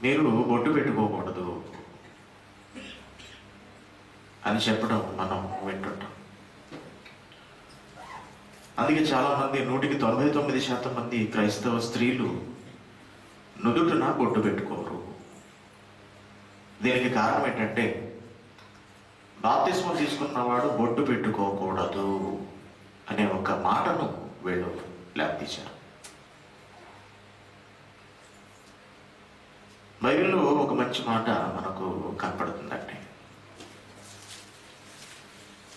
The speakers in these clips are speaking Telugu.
మీరు బొట్టు పెట్టుకోకూడదు అని చెప్పడం మనం వింటుంటాం. అందుకే చాలామంది 99% మంది క్రైస్తవ స్త్రీలు నుదుటిన బొట్టు పెట్టుకోరు. దీనికి కారణం ఏంటంటే బాప్తిస్మం తీసుకున్నవాడు బొట్టు పెట్టుకోకూడదు అనే ఒక మాటను వీళ్ళు లేవదీశారు. బైబిల్లో ఒక మంచి మాట మనకు కనపడుతుందండి.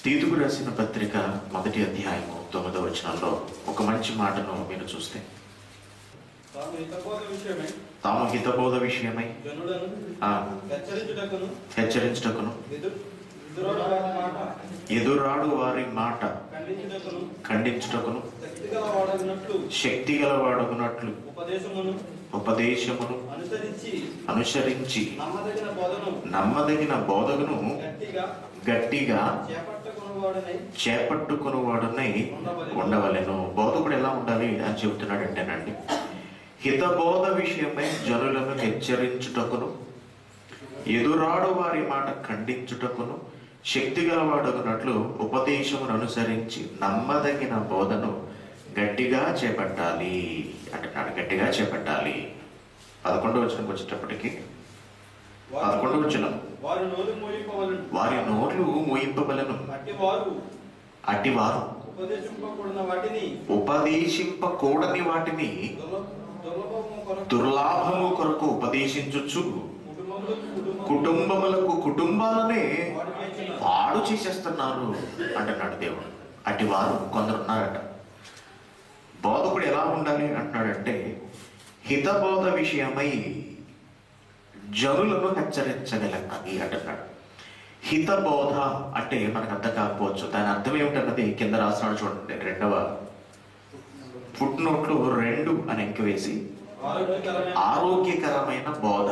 తీతుకు రాసిన పత్రిక 1వ అధ్యాయము 9వ వచనంలో ఒక మంచి మాటను మీరు చూస్తే, తాము హితబోధ విషయమై హెచ్చరించుటకును ఎదురాడు వారి మాట ఖండించుటకును శక్తి గలవాడగునట్లు ఉపదేశమును అనుసరించి నమ్మదగిన బోధకును గట్టిగా చేపట్టుకునివాడునై ఉండవలెను. బోధకుడు ఎలా ఉండాలి అని చెబుతున్నాడు అంటేనండి, హితబోధ విషయమై జనులను హెచ్చరించుటకును ఎదురాడు వారి మాట ఖండించుటకును శక్తి గలవాడగునట్లు ఉపదేశమును అనుసరించి నమ్మదగిన బోధను గట్టిగా చేపట్టాలి అంటున్నాడు. గట్టిగా చేపట్టాలి. 11వ వచనంకి వచ్చేటప్పటికి 11వ వచనం, వారి నోర్లు మూయింపవలెను, అట్టివారు ఉపదేశింపకూడని వాటిని దుర్లాభము కొరకు ఉపదేశించుచు కుటుంబాలనే పాడు చేసేస్తున్నారు అంటున్నాడు దేవుడు. అట్టివారు కొందరు ఉన్నారట. బోధకుడు ఎలా ఉండాలి అంటున్నాడంటే, హితబోధ విషయమై జనులను హెచ్చరించగలగాలి అంటున్నాడు. హితబోధ అంటే మనకు అర్థం కాకపోవచ్చు. దాని అర్థం ఏమిటన్నది కింద రాస్తున్నాడు చూడండి. 2వ ఫుట్నోట్లు 2 అని ఎంకివేసి, ఆరోగ్యకరమైన బోధ.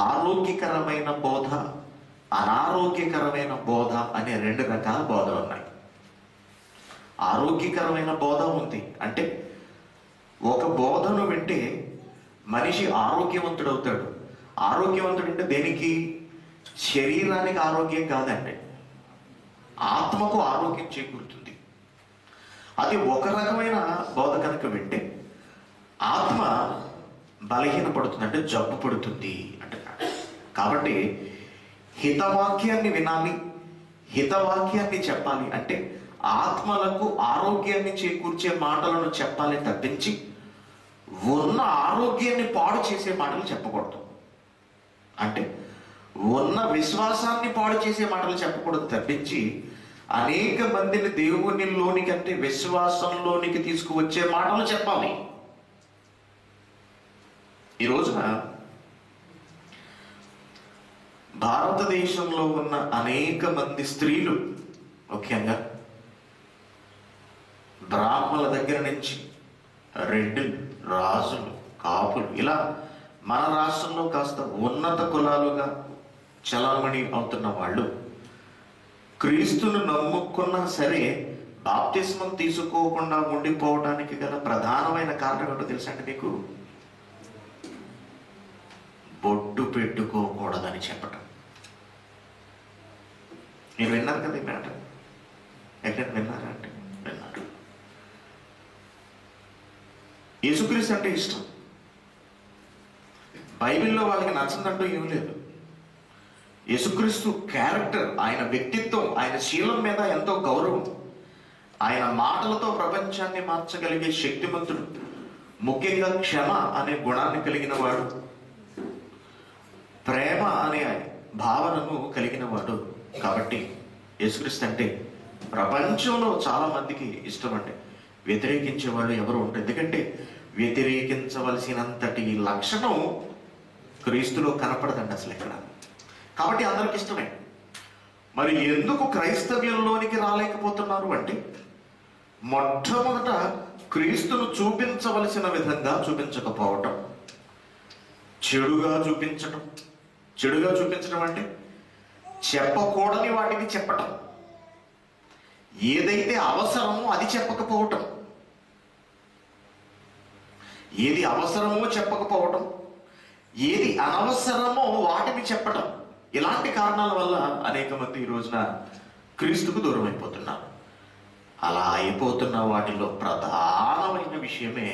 ఆరోగ్యకరమైన బోధ, అనారోగ్యకరమైన బోధ అనే 2 రకాల బోధలు ఉన్నాయి. ఆరోగ్యకరమైన బోధ ఉంది అంటే ఒక బోధను వింటే మనిషి ఆరోగ్యవంతుడవుతాడు. ఆరోగ్యవంతుడు అంటే దేనికి? శరీరానికి ఆరోగ్యం కాదండి, ఆత్మకు ఆరోగ్యం చేకూరుతుంది. అది ఒక రకమైన బోధ కనుక వింటే ఆత్మ బలహీనపడుతుంది, అంటే జబ్బు పడుతుంది అంటున్నాడు. కాబట్టి హితవాక్యాన్ని వినాలి, హితవాక్యాన్ని చెప్పాలి అంటే ఆత్మలకు ఆరోగ్యాన్ని చేకూర్చే మాటలను చెప్పాలి తప్పించి ఉన్న ఆరోగ్యాన్ని పాడు చేసే మాటలు చెప్పకూడదు. అంటే ఉన్న విశ్వాసాన్ని పాడు చేసే మాటలు చెప్పకూడదు తప్పించి అనేక మందిని దేవునిలోనికి అంటే విశ్వాసంలోనికి తీసుకువచ్చే మాటలు చెప్పాలి. ఈ రోజున భారతదేశంలో ఉన్న అనేక మంది స్త్రీలు, ముఖ్యంగా బ్రాహ్మణుల దగ్గర నుంచి రెడ్డిలు, రాజులు, కాపులు, ఇలా మన రాష్ట్రంలో కాస్త ఉన్నత కులాలుగా చలామణి అవుతున్న వాళ్ళు క్రీస్తును నమ్ముకున్నా సరే బాప్తిస్మం తీసుకోకుండా ఉండిపోవడానికి గల ప్రధానమైన కారణం ఏంటో తెలుసా అండి మీకు? బొట్టు పెట్టుకోకూడదని చెప్పటం. మీరు విన్నారు కదా ఈ మాట? ఎక్కడ విన్నారా అంటే విన్నారు. యేసుక్రీస్తు అంటే ఇష్టం. బైబిల్లో వాళ్ళకి నచ్చదంటూ ఏమీ లేదు. యేసుక్రీస్తు క్యారెక్టర్, ఆయన వ్యక్తిత్వం, ఆయన శీలం మీద ఎంతో గౌరవం. ఆయన మాటలతో ప్రపంచాన్ని మార్చగలిగే శక్తిమంతుడు, ముఖ్యంగా క్షమ అనే గుణాన్ని కలిగిన వాడు, ప్రేమ అనే భావనను కలిగిన వాడు. కాబట్టి యేసుక్రీస్తు అంటే ప్రపంచంలో చాలా మందికి ఇష్టం. అంటే వ్యతిరేకించే వాళ్ళు ఎవరు ఉంటారు? ఎందుకంటే వ్యతిరేకించవలసినంతటి లక్షణం క్రీస్తులో కనపడదండి అసలు ఎక్కడ. కాబట్టి అందరికి ఇష్టమే. మరి ఎందుకు క్రైస్తవ్యంలోనికి రాలేకపోతున్నారు అంటే, మొట్టమొదట క్రీస్తును చూపించవలసిన విధంగా చూపించకపోవటం, చెడుగా చూపించటం. చెడుగా చూపించడం అంటే చెప్పకూడని వాటిని చెప్పటం, ఏదైతే అవసరమో అది చెప్పకపోవటం, ఏది అవసరమో చెప్పకపోవడం, ఏది అనవసరమో వాటిని చెప్పడం, ఇలాంటి కారణాల వల్ల అనేక మంది ఈ రోజున క్రీస్తుకు దూరం అయిపోతున్నారు. అలా అయిపోతున్న వాటిలో ప్రధానమైన విషయమే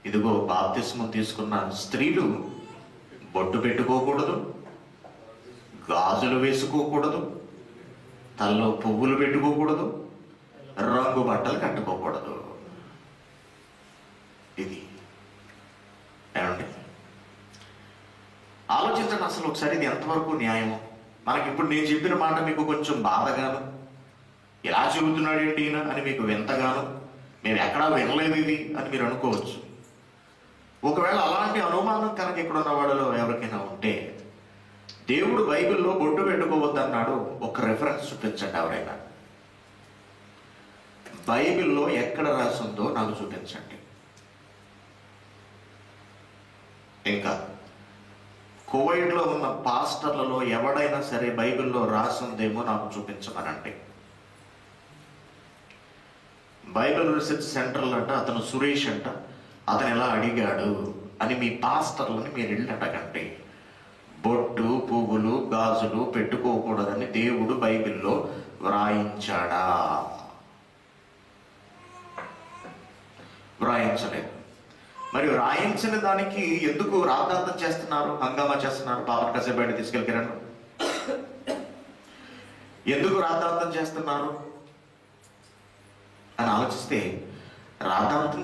ఇదిగో బాప్తిస్మం తీసుకున్న స్త్రీలు బొట్టు పెట్టుకోకూడదు, గాజులు వేసుకోకూడదు, తలలో పువ్వులు పెట్టుకోకూడదు, రంగు బట్టలు కట్టుకోకూడదు. ఇది ఏమండి? ఆలోచించండి అసలు ఒకసారి, ఇది ఎంతవరకు న్యాయము? మనకి ఇప్పుడు నేను చెప్పిన మాట మీకు కొంచెం బాధగాను, ఎలా చెబుతున్నాడు ఏంటి ఈయన అని మీకు వింతగాను, మేము ఎక్కడా వినలేదు ఇది అని మీరు అనుకోవచ్చు. ఒకవేళ అలాంటి అనుమానం కనుక ఇక్కడున్న వాళ్ళలో ఎవరికైనా ఉంటే, దేవుడు బైబిల్లో బొట్టు పెట్టుకోవద్దన్నాడు ఒక రెఫరెన్స్ చూపించండి. ఎవరైనా బైబిల్లో ఎక్కడ రాసిందో నాకు చూపించండి. ఇంకా కువైట్లో ఉన్న పాస్టర్లలో ఎవడైనా సరే బైబిల్లో రాసిందేమో నాకు చూపించమనండి. బైబిల్ రీసెర్చ్ సెంటర్లు అంట, అతను సురేష్ అంట, అతను ఎలా అడిగాడు అని మీ పాస్టర్లని మీరు వెళ్ళి అడగండి. బొట్టు పువ్వులు గాజులు పెట్టుకోకూడదని దేవుడు బైబిల్లో వ్రాయించాడా? వ్రాయించలేదు. మరి వ్రాయించిన దానికి ఎందుకు రాద్ధాంతం చేస్తున్నారు, హంగామా చేస్తున్నారు? పాపం కాసేపు బయట తీసుకెళ్ళిరండి. ఎందుకు రాద్ధాంతం చేస్తున్నారు అని ఆలోచిస్తే, రాద్ధాంతం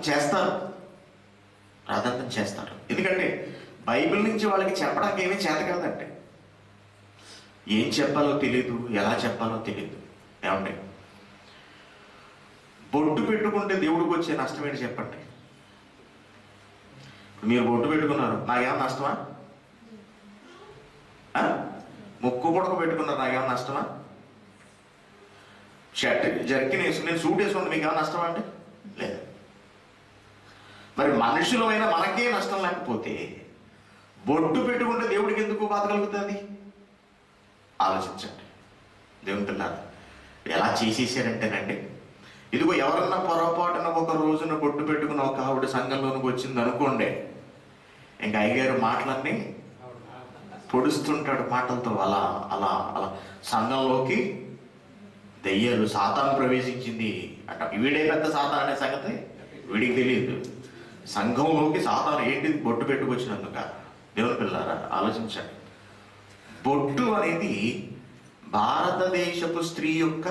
చేస్తారు. ఎందుకంటే బైబిల్ నుంచి వాళ్ళకి చెప్పడానికి ఏమీ చేత కాదంటే, ఏం చెప్పాలో తెలీదు, ఎలా చెప్పాలో తెలీదు. ఏమండి, బొట్టు పెట్టుకుంటే దేవుడికి వచ్చే నష్టం ఏంటి చెప్పండి? మీరు బొట్టు పెట్టుకున్నారు, నాకేమన్నా నష్టమా? ముక్కు పొడక పెట్టుకున్నారు, నాకేమన్నా నష్టమా? షర్ట్ జర్కిన్ వేసుకుని నేను సూట్ వేసుకుంటే మీకు ఏమైనా నష్టమా అండి? లేదు. మరి మనుషులమైనా మనకే నష్టం లేకపోతే బొట్టు పెట్టుకుంటే దేవుడికి ఎందుకు బాధ కలుగుతుంది? ఆలోచించండి. దేవుని పిల్లలు ఎలా చేసేసారంటేనండి, ఇదిగో ఎవరన్నా పొరపాటున ఒక రోజున బొట్టు పెట్టుకున్న ఒక ఆవిడ సంఘంలోనికి వచ్చింది అనుకోండి, ఇంకా అయ్యగారు మాటలన్నీ పొడుస్తుంటాడు మాటలతో. అలా అలా అలా సంఘంలోకి దెయ్యాలు, సాతాను ప్రవేశించింది అంట. వీడే పెద్ద సాతాను అనే సంగతి వీడికి తెలియదు. సంఘంలోకి సాతాను ఏంటి? బొట్టు పెట్టుకొచ్చినందుక. దేవుని పిల్లారా ఆలోచించండి. బొట్టు అనేది భారతదేశపు స్త్రీ యొక్క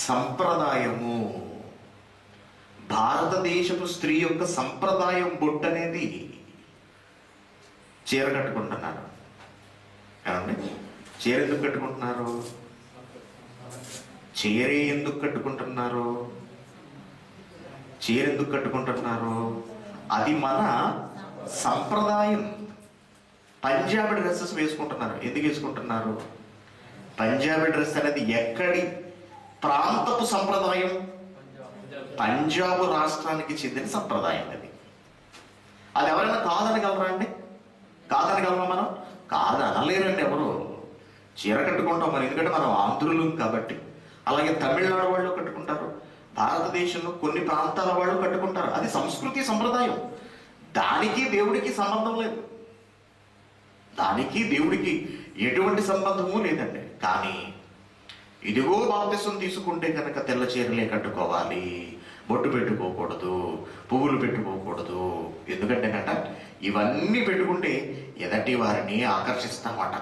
సంప్రదాయము. భారతదేశపు స్త్రీ యొక్క సంప్రదాయం బొట్టు అనేది. చీర కట్టుకుంటున్నారు ఏమండి? చీర ఎందుకు కట్టుకుంటున్నారు? చీరే ఎందుకు కట్టుకుంటున్నారు? చీర ఎందుకు కట్టుకుంటున్నారు? అది మన సంప్రదాయం. పంజాబీ డ్రెస్సెస్ వేసుకుంటున్నారు. ఎందుకు వేసుకుంటున్నారు? పంజాబీ డ్రెస్ అనేది ఎక్కడి ప్రాంతపు సంప్రదాయం? పంజాబ్ రాష్ట్రానికి చెందిన సంప్రదాయం. అది ఎవరైనా కాదనగలరా అండి? కాదనగలమా మనం? కాదనలేరండి ఎవరు. చీర కట్టుకుంటాం మనం, ఎందుకంటే మనం ఆంధ్రులు కాబట్టి. అలాగే తమిళనాడు వాళ్ళు కట్టుకుంటారు, భారతదేశంలో కొన్ని ప్రాంతాల వాళ్ళు కట్టుకుంటారు. అది సంస్కృతి సంప్రదాయం. దానికి దేవుడికి సంబంధం లేదు. దానికి దేవుడికి ఎటువంటి సంబంధము లేదండి. కానీ ఇదిగో బాప్తిసం తీసుకుంటే కనుక తెల్ల చీరలే కట్టుకోవాలి, బొట్టు పెట్టుకోకూడదు, పువ్వులు పెట్టుకోకూడదు. ఎందుకంటేనట ఇవన్నీ పెట్టుకుంటే ఎదటి వారిని ఆకర్షిస్తామట,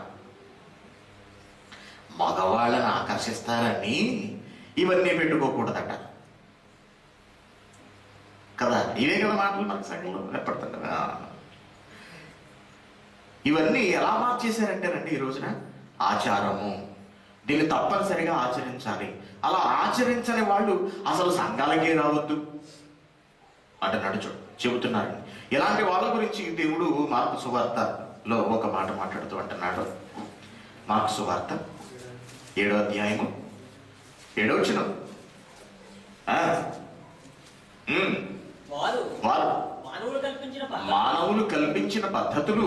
మగవాళ్ళని ఆకర్షిస్తారని ఇవన్నీ పెట్టుకోకూడదట కదా. ఇవే కదా మాటలు మనకు సంఘంలో ఏర్పడుతుంది. ఇవన్నీ ఎలా మార్చేశారంటేనండి ఈ రోజున ఆచారము, దీన్ని తప్పనిసరిగా ఆచరించాలి. అలా ఆచరించని వాళ్ళు అసలు సంఘాలకే రావద్దు అంటున్నాడు. చెబుతున్నారు. ఇలాంటి వాళ్ళ గురించి దేవుడు మార్కు సువార్తలో ఒక మాట మాట్లాడుతూ అంటున్నాడు. మార్కు సువార్త 7వ అధ్యాయము 7వ వచనం. వారు మానవులు కల్పించిన పద్ధతులు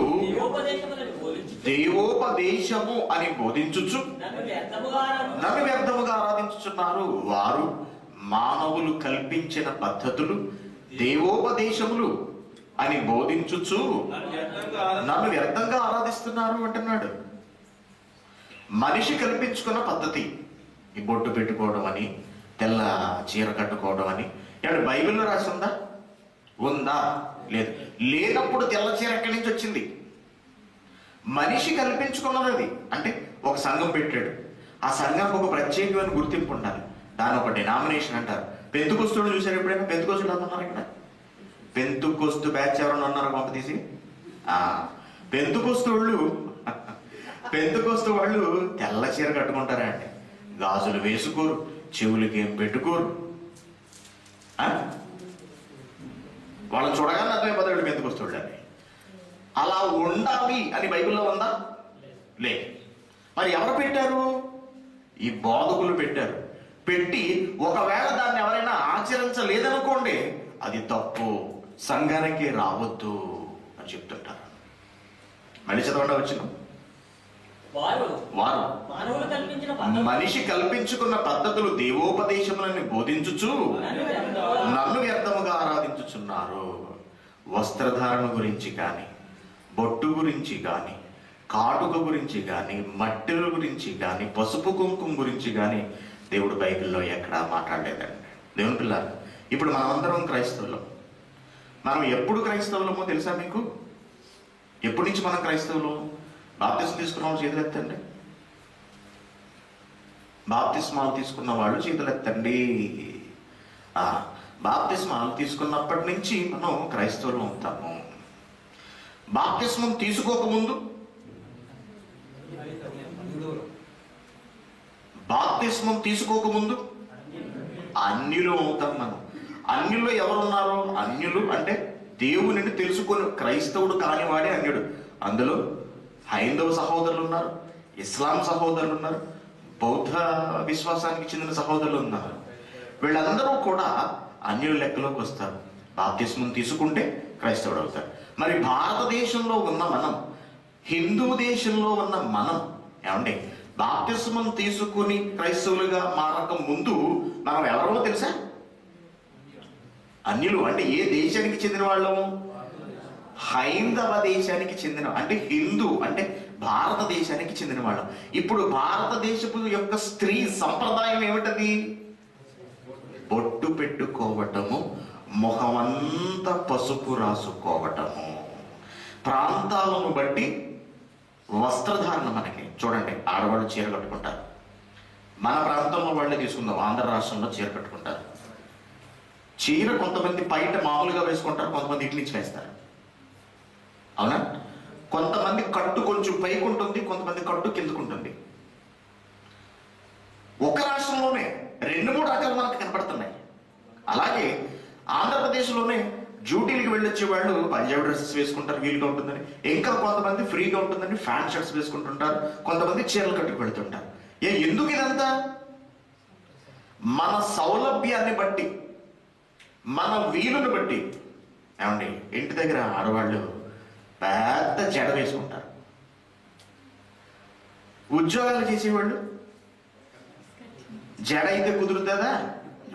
దైవోపదేశము అని బోధించుచు నన్ను వ్యర్థముగా ఆరాధించుచున్నారు. వారు మానవులు కల్పించిన పద్ధతులు దేవోపదేశములు అని బోధించుచు నన్ను వ్యర్థంగా ఆరాధిస్తున్నారు అంటున్నాడు. మనిషి కల్పించుకున్న పద్ధతి ఈ బొట్టు పెట్టుకోవడం అని, తెల్ల చీర కట్టుకోవడం అని. ఏమంటే బైబిల్లో రాసి ఉందా? ఉందా? లేదు. లేనప్పుడు తెల్ల చీర ఎక్కడి నుంచి వచ్చింది? మనిషి కల్పించుకున్నది అది. అంటే ఒక సంఘం పెట్టాడు, ఆ సంఘానికి ఒక ప్రత్యేకమైన గుర్తింపు ఉండాలి, దాని ఒక డినామినేషన్ అంటారు. పెంతుకొస్తుడు చూసారు ఎప్పుడైనా? పెంతుకొస్తుడు అంటున్నారు ఇక్కడ. పెంతుకొస్తు బ్యాచ్ ఎవరైనా ఉన్నారు పంప తీసి? పెంతుకొస్తు వాళ్ళు తెల్ల చీర కట్టుకుంటారా అండి, గాజులు వేసుకోరు, చెవులకి ఏం పెట్టుకోరు. వాళ్ళని చూడగానే అర్థమైపోతాడు పెంతుకొస్తుడు అని. అలా ఉండాలి అని బైబిల్లో ఉందా? లేదు. మరి ఎవరు పెట్టారు? ఈ బోధకులు పెట్టారు. పెట్టి ఒకవేళ దాన్ని ఎవరైనా ఆచరించలేదనుకోండి, అది తప్పు, సంఘానికి రావద్దు అని చెప్తుంటారు. మళ్ళీ చదవండి వచ్చిన వారు మనిషి కల్పించుకున్న పద్ధతులు దేవోపదేశములని బోధించుచు నన్ను వ్యర్థముగా ఆరాధించుచున్నారు. వస్త్రధారణ గురించి కానీ, బొట్టు గురించి కానీ, కాటుక గురించి కానీ, మట్టెల గురించి కానీ, పసుపు కుంకుమ గురించి కానీ దేవుడు బైబిల్లో ఎక్కడా మాట్లాడలేదండి. దేవుని పిల్లలు, ఇప్పుడు మనమందరం క్రైస్తవులం. మనం ఎప్పుడు క్రైస్తవులమో తెలుసా మీకు? ఎప్పటి నుంచి మనం క్రైస్తవులు? బాప్తిస్మం తీసుకున్న వాళ్ళు చేతులు ఎత్తండి. బాప్తిస్మాలు తీసుకున్న వాళ్ళు చేతులు ఎత్తండి. బాప్తిస్మాలు తీసుకున్నప్పటి నుంచి మనం క్రైస్తవులు అవుతాము. బాప్తిస్మం తీసుకోకముందు, బాప్తిస్మం తీసుకోకముందు అన్యులు అవుతాం మనం. అన్యుల్లో ఎవరున్నారు? అన్యులు అంటే దేవునిని తెలుసుకొని క్రైస్తవుడు కానివాడే అన్యుడు. అందులో హైందవ సహోదరులు ఉన్నారు, ఇస్లాం సహోదరులు ఉన్నారు, బౌద్ధ విశ్వాసానికి చెందిన సహోదరులు ఉన్నారు. వీళ్ళందరూ కూడా అన్యుల లెక్కలోకి వస్తారు. బాప్తిస్మం తీసుకుంటే క్రైస్తవుడు అవుతారు. మరి భారతదేశంలో ఉన్న మనం, హిందూ దేశంలో ఉన్న మనం ఏమండి, బాప్తిస్మం తీసుకుని క్రైస్తవులుగా మారక ముందు మనం ఎవరో తెలుసా? అన్యులు. అంటే ఏ దేశానికి చెందిన వాళ్ళము? హైందవ దేశానికి చెందిన, అంటే హిందూ అంటే భారతదేశానికి చెందిన వాళ్ళం. ఇప్పుడు భారతదేశపు యొక్క స్త్రీ సంప్రదాయం ఏమిటది? బొట్టు పెట్టుకోవటము, ముఖమంతా పసుపు రాసుకోవటము, ప్రాంతాలను బట్టి వస్త్రధారణ. మనకి చూడండి, ఆడవాళ్ళు చీర కట్టుకుంటారు. మన ప్రాంతంలో వాళ్ళే తీసుకుందాం, ఆంధ్ర రాష్ట్రంలో చీర కట్టుకుంటారు. చీర కొంతమంది బయట మామూలుగా వేసుకుంటారు, కొంతమంది ఇట్ల నుంచి వేస్తారు. అవునా? కొంతమంది కట్టు కొంచెం పైకి ఉంటుంది, కొంతమంది కట్టు కిందకుంటుంది. ఒక రాష్ట్రంలోనే 2-3 రకాలు మనకు కనపడుతున్నాయి. అలాగే ఆంధ్రప్రదేశ్లోనే డ్యూటీలకు వెళ్ళొచ్చే వాళ్ళు పంజాబీ డ్రెస్సెస్ వేసుకుంటారు, వీలుగా ఉంటుందని. ఇంకా కొంతమంది ఫ్రీగా ఉంటుందని ఫ్యాన్ షర్ట్స్ వేసుకుంటుంటారు, కొంతమంది చీరలు కట్టుకు వెళుతుంటారు. ఎందుకు ఇదంతా? మన సౌలభ్యాన్ని బట్టి, మన వీలుని బట్టి. ఏమండి, ఇంటి దగ్గర ఆడవాళ్ళు పెద్ద జడ వేసుకుంటారు. ఉద్యోగాలు చేసేవాళ్ళు జడ అయితే కుదురుతుందా?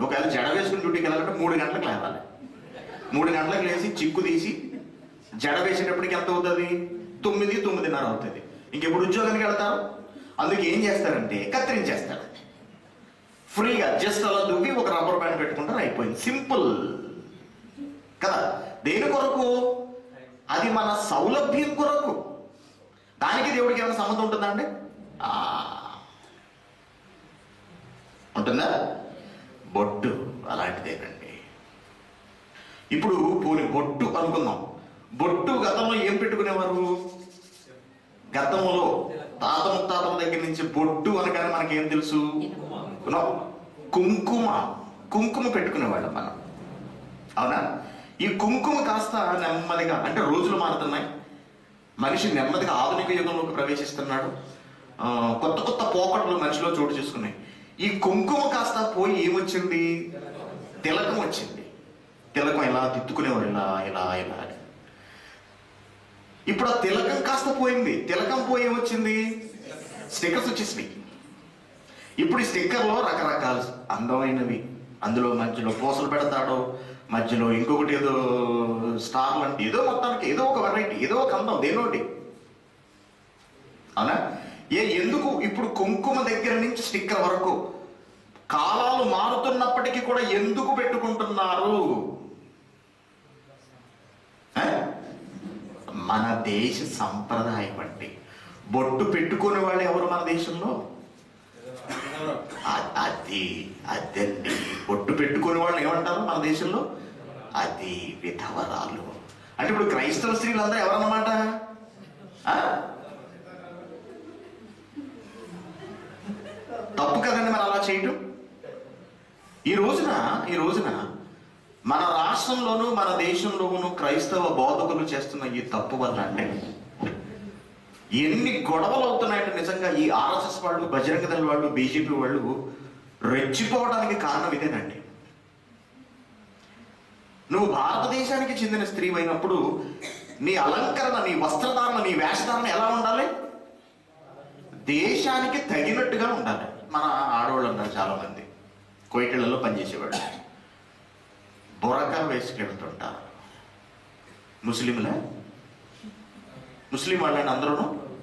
ఒకవేళ జడ వేసుకుని డ్యూటీకి వెళ్ళాలంటే 3 గంటలకు లేవాలి. 3 గంటలకు లేచి చిక్కు తీసి జడ వేసేటప్పటికి ఎంత అవుతుంది? 9-9:30 అవుతుంది. ఇంకెప్పుడు ఉద్యోగానికి వెళ్తారు? అందుకు ఏం చేస్తారంటే కత్తిరించేస్తారు. ఫ్రీగా జస్ట్ అలా దువ్వి ఒక రబ్బర్ బ్యాండ్ పెట్టుకుంటారు, అయిపోయింది. సింపుల్ కదా? దేని కొరకు? అది మన సౌలభ్యం కొరకు. దానికి దేవుడికి ఏమైనా సంబంధం ఉంటుందా అండి? ఉంటుందా? బొట్టు అలాంటిదేనండి. ఇప్పుడు పోనీ బొట్టు అనుకుందాం. బొట్టు గతంలో ఏం పెట్టుకునేవారు? గతంలో తాత ముత్తాతల దగ్గర నుంచి బొట్టు అనగానే మనకేం తెలుసు? కుంకుమ పెట్టుకునేవాళ్ళం మనం. అవునా? ఈ కుంకుమ కాస్త నెమ్మదిగా, అంటే రోజులు మారుతున్నాయి, మనిషి నెమ్మదిగా ఆధునిక యుగంలోకి ప్రవేశిస్తున్నాడు, కొత్త కొత్త పోకట్లు మనిషిలో చోటు చేసుకున్నాయి. ఈ కుంకుమ కాస్త పోయి ఏమొచ్చింది? తిలకం వచ్చింది. తిలకం ఇలా తిత్తుకునేవారు, ఇలా ఇలా ఇలా. ఇప్పుడు ఆ తిలకం కాస్త పోయింది. తిలకం పోయి ఏమొచ్చింది? స్టిక్కర్స్ వచ్చేసినాయి. ఇప్పుడు ఈ స్టిక్కర్లో రకరకాల అందమైనవి, అందులో మధ్యలో పూసలు పెడతాడు, మధ్యలో ఇంకొకటి ఏదో స్టార్ లాంటి ఏదో, మొత్తానికి ఏదో ఒక వెరైటీ, ఏదో ఒక అందం దేనోటి. అవునా? ఎందుకు ఇప్పుడు కుంకుమ దగ్గర నుంచి స్టిక్కర్ వరకు కాలాలు మారుతున్నప్పటికీ కూడా ఎందుకు పెట్టుకుంటున్నారు? మన దేశ సంప్రదాయం బట్టి. బొట్టు పెట్టుకునే వాళ్ళు ఎవరు మన దేశంలో? అదండి, బొట్టు పెట్టుకునే వాళ్ళు ఏమంటారు మన దేశంలో? అది విధవరాలు. అంటే ఇప్పుడు క్రైస్తవ స్త్రీలందరూ ఎవరన్నమాట? తప్పు కదండి మనం అలా చేయటం. ఈ రోజున మన రాష్ట్రంలోనూ మన దేశంలోనూ క్రైస్తవ బోధకులు చేస్తున్న ఈ తప్పు వల్ల అంటే ఎన్ని గొడవలు అవుతున్నాయంటే నిజంగా ఈ ఆర్ఎస్ఎస్ వాళ్ళు, బజరంగ దళ వాళ్ళు, బీజేపీ వాళ్ళు రెచ్చిపోవడానికి కారణం ఇదేనండి. నువ్వు భారతదేశానికి చెందిన స్త్రీ అయినప్పుడు నీ అలంకరణ, నీ వస్త్రధారణ, నీ వేషధారణ ఎలా ఉండాలి? దేశానికి తగినట్టుగా ఉండాలి. మన ఆడవాళ్ళు ఉన్నారు చాలా మంది, కోయిటలలో పనిచేసేవాడు, బురకా వేసుకెళ్తుంటారు. ముస్లిం వాళ్ళని అందరూ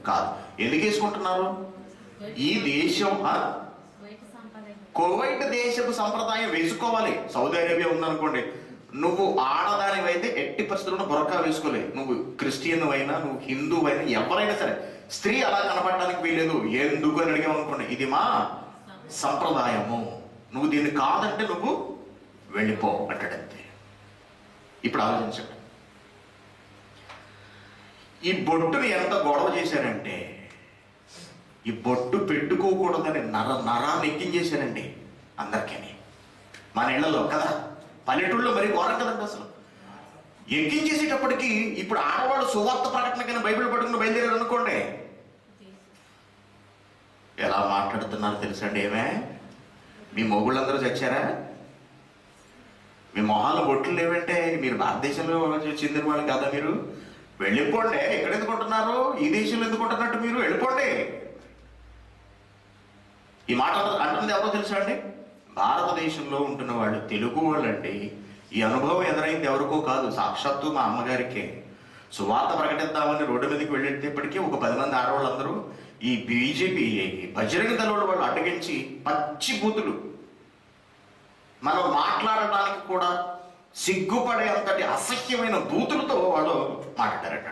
కాదు. ఎందుకు వేసుకుంటున్నారు? ఈ దేశం కువైట్ దేశపు సంప్రదాయం వేసుకోవాలి. సౌదీ అరేబియా ఉందనుకోండి, నువ్వు ఆడదానివైతే ఎట్టి పరిస్థితుల్లో బురకా వేసుకోలేదు. నువ్వు క్రిస్టియన్ అయినా, నువ్వు హిందూ అయినా, ఎవరైనా సరే స్త్రీ అలా కనపడడానికి వీలేదు. ఎందుకు అని అడిగామనుకోండి, ఇది మా సంప్రదాయము, నువ్వు దీన్ని కాదంటే నువ్వు వెళ్ళిపో అంటాడంతే. ఇప్పుడు ఆలోచించండి, ఈ బొట్టుని ఎంత గొడవ చేశారంటే, ఈ బొట్టు పెట్టుకోకూడదని నరాన్ని ఎక్కించేశారండి అందరికీ. మన ఇళ్లలో కదా, పల్లెటూళ్ళలో మరి ఘోరం కదండి అసలు. ఎక్కించేసేటప్పటికి ఇప్పుడు ఆడవాళ్ళు సువార్త ప్రకటనకైనా బైబిల్ పట్టుకుని బయలుదేరారు అనుకోండి, ఎలా మాట్లాడుతున్నారో తెలుసండి. ఏమే, మీ మొగుళ్ళందరూ చచ్చారా? మీ మొహాలు బొట్లు లేవంటే మీరు భారతదేశంలో చెందిన వాళ్ళు కదా, మీరు వెళ్ళిపోండి. ఎక్కడ ఎందుకుంటున్నారు? ఈ దేశంలో ఎందుకుంటున్నట్టు మీరు వెళ్ళిపోండి. ఈ మాట అంటున్నది ఎవరో తెలుసా అండి? భారతదేశంలో ఉంటున్న వాళ్ళు, తెలుగు వాళ్ళు అండి. ఈ అనుభవం ఎదురైంది ఎవరికో కాదు, సాక్షాత్తు మా అమ్మగారికే. సువార్త ప్రకటిద్దామని రోడ్డు మీదకి వెళ్ళేటప్పటికీ ఒక 10 మంది ఆడవాళ్ళందరూ ఈ బీజేపీ బజరంగ దళ వాళ్ళు అడ్డగించి పచ్చి బూతులు, మనం మాట్లాడడానికి కూడా సిగ్గుపడే అంతటి అసహ్యమైన బూతులతో వాళ్ళు మాట్లాడారట.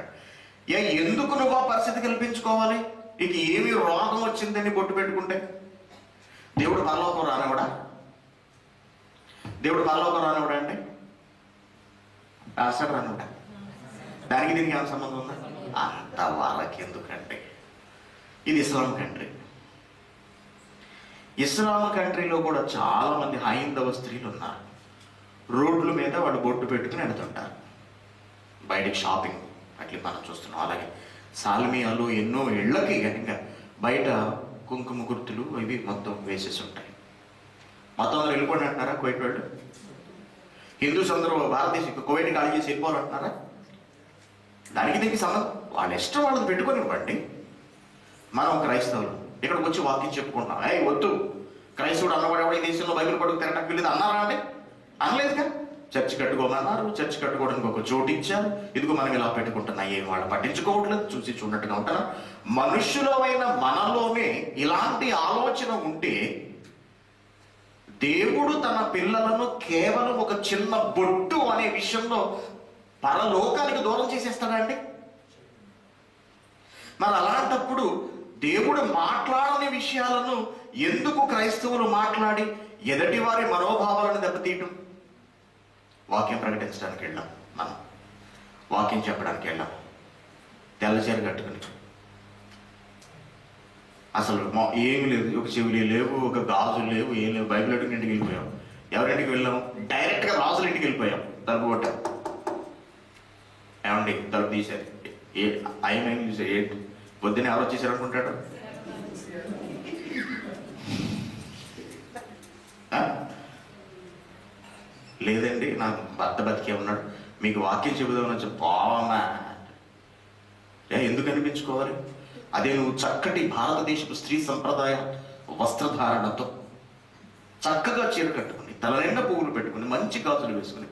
ఎందుకు నువ్వు ఆ పరిస్థితి కల్పించుకోవాలి? ఇక ఏమి రోగం వచ్చిందని బొట్టు పెట్టుకుంటే దేవుడు పరలోకం రానివ్వడా? దేవుడు పరలోకం రానివ్వడా అండి? అసలు రానివ్వడా? దానికి దీనికి ఏమైనా సంబంధం ఉందా? అంత వాళ్ళకి ఎందుకంటే ఇది ఇస్లాం కంట్రీ. ఇస్లాం కంట్రీలో కూడా చాలా మంది హైందవ స్త్రీలు ఉన్నారు. రోడ్ల మీద వాళ్ళు బొట్టు పెట్టుకుని వెళ్తుంటారు, బయటికి షాపింగ్ అట్లా మనం చూస్తున్నాం. అలాగే సాల్మియాలు ఎన్నో ఇళ్ళకి కనుక బయట కుంకుమ గుర్తులు ఇవి మొత్తం వేసేసి ఉంటాయి. మొత్తం అందరూ వెళ్ళిపోండి అంటున్నారా కువైట్ వాళ్ళు? హిందూస్ అందరూ భారతదేశం కువైట్ ఖాళీ చేసి వెళ్ళిపోవాలంటున్నారా? దానికి దీనికి సంబంధం, వాళ్ళ ఇష్టం వాళ్ళని పెట్టుకొని ఇవ్వండి. మనం క్రైస్తవులు ఇక్కడికి వచ్చి వాక్యం చెప్పుకుంటున్నాం. వద్దు, క్రైస్తవుడు అన్నవాడు ఈ దేశంలో బైబిల్ పడుకు తిరగడానికి వెళ్ళేది అన్నారా అండి? అనలేదుగా. చర్చి కట్టుకోమన్నారు, చర్చి కట్టుకోవడానికి ఒక చోటు ఇచ్చారు. ఇదిగో మనం ఇలా పెట్టుకుంటున్నా, ఏం వాళ్ళు పట్టించుకోవట్లేదు, చూసి చూడట్టుగా ఉంటున్నారు. మనుష్యులమైన మనలోనే ఇలాంటి ఆలోచన ఉంటే దేవుడు తన పిల్లలను కేవలం ఒక చిన్న బొట్టు అనే విషయంలో పరలోకానికి దూరం చేసేస్తాడండి? మరి అలాంటప్పుడు దేవుడు మాట్లాడని విషయాలను ఎందుకు క్రైస్తవులు మాట్లాడి ఎదటి వారి మనోభావాలను దెబ్బతీయటం? వాక్యం ప్రకటించడానికి వెళ్ళాం, మనం వాక్యం చెప్పడానికి వెళ్ళాం, తెల్లచీర కట్టుకుని, అసలు ఏమి లేదు, ఒక చెవులు లేవు, ఒక గాజులు లేవు, ఏం లేవు, బైబిల్ అడుగుని ఇంటికి వెళ్ళిపోయాం. ఎవరింటికి వెళ్ళాం? డైరెక్ట్గా రాజుల ఇంటికి వెళ్ళిపోయాం. తలుపు కొట్టాం, ఏమండి తలుపు తీశారు, ఆయన చూసారు, ఏంటి పొద్దున్న ఎవరు వచ్చేసారు అనుకుంటాడు? లేదండి నా భర్త బతికే ఉన్నాడు, మీకు వాక్యం చెబుదామని చెప్పావమ్మా. ఎందుకు అనిపించుకోవాలి? అదే నువ్వు చక్కటి భారతదేశపు స్త్రీ సంప్రదాయ వస్త్రధారణతో చక్కగా చీర కట్టుకుని తల నిండా పువ్వులు పెట్టుకుని, మంచి గాజులు వేసుకుని,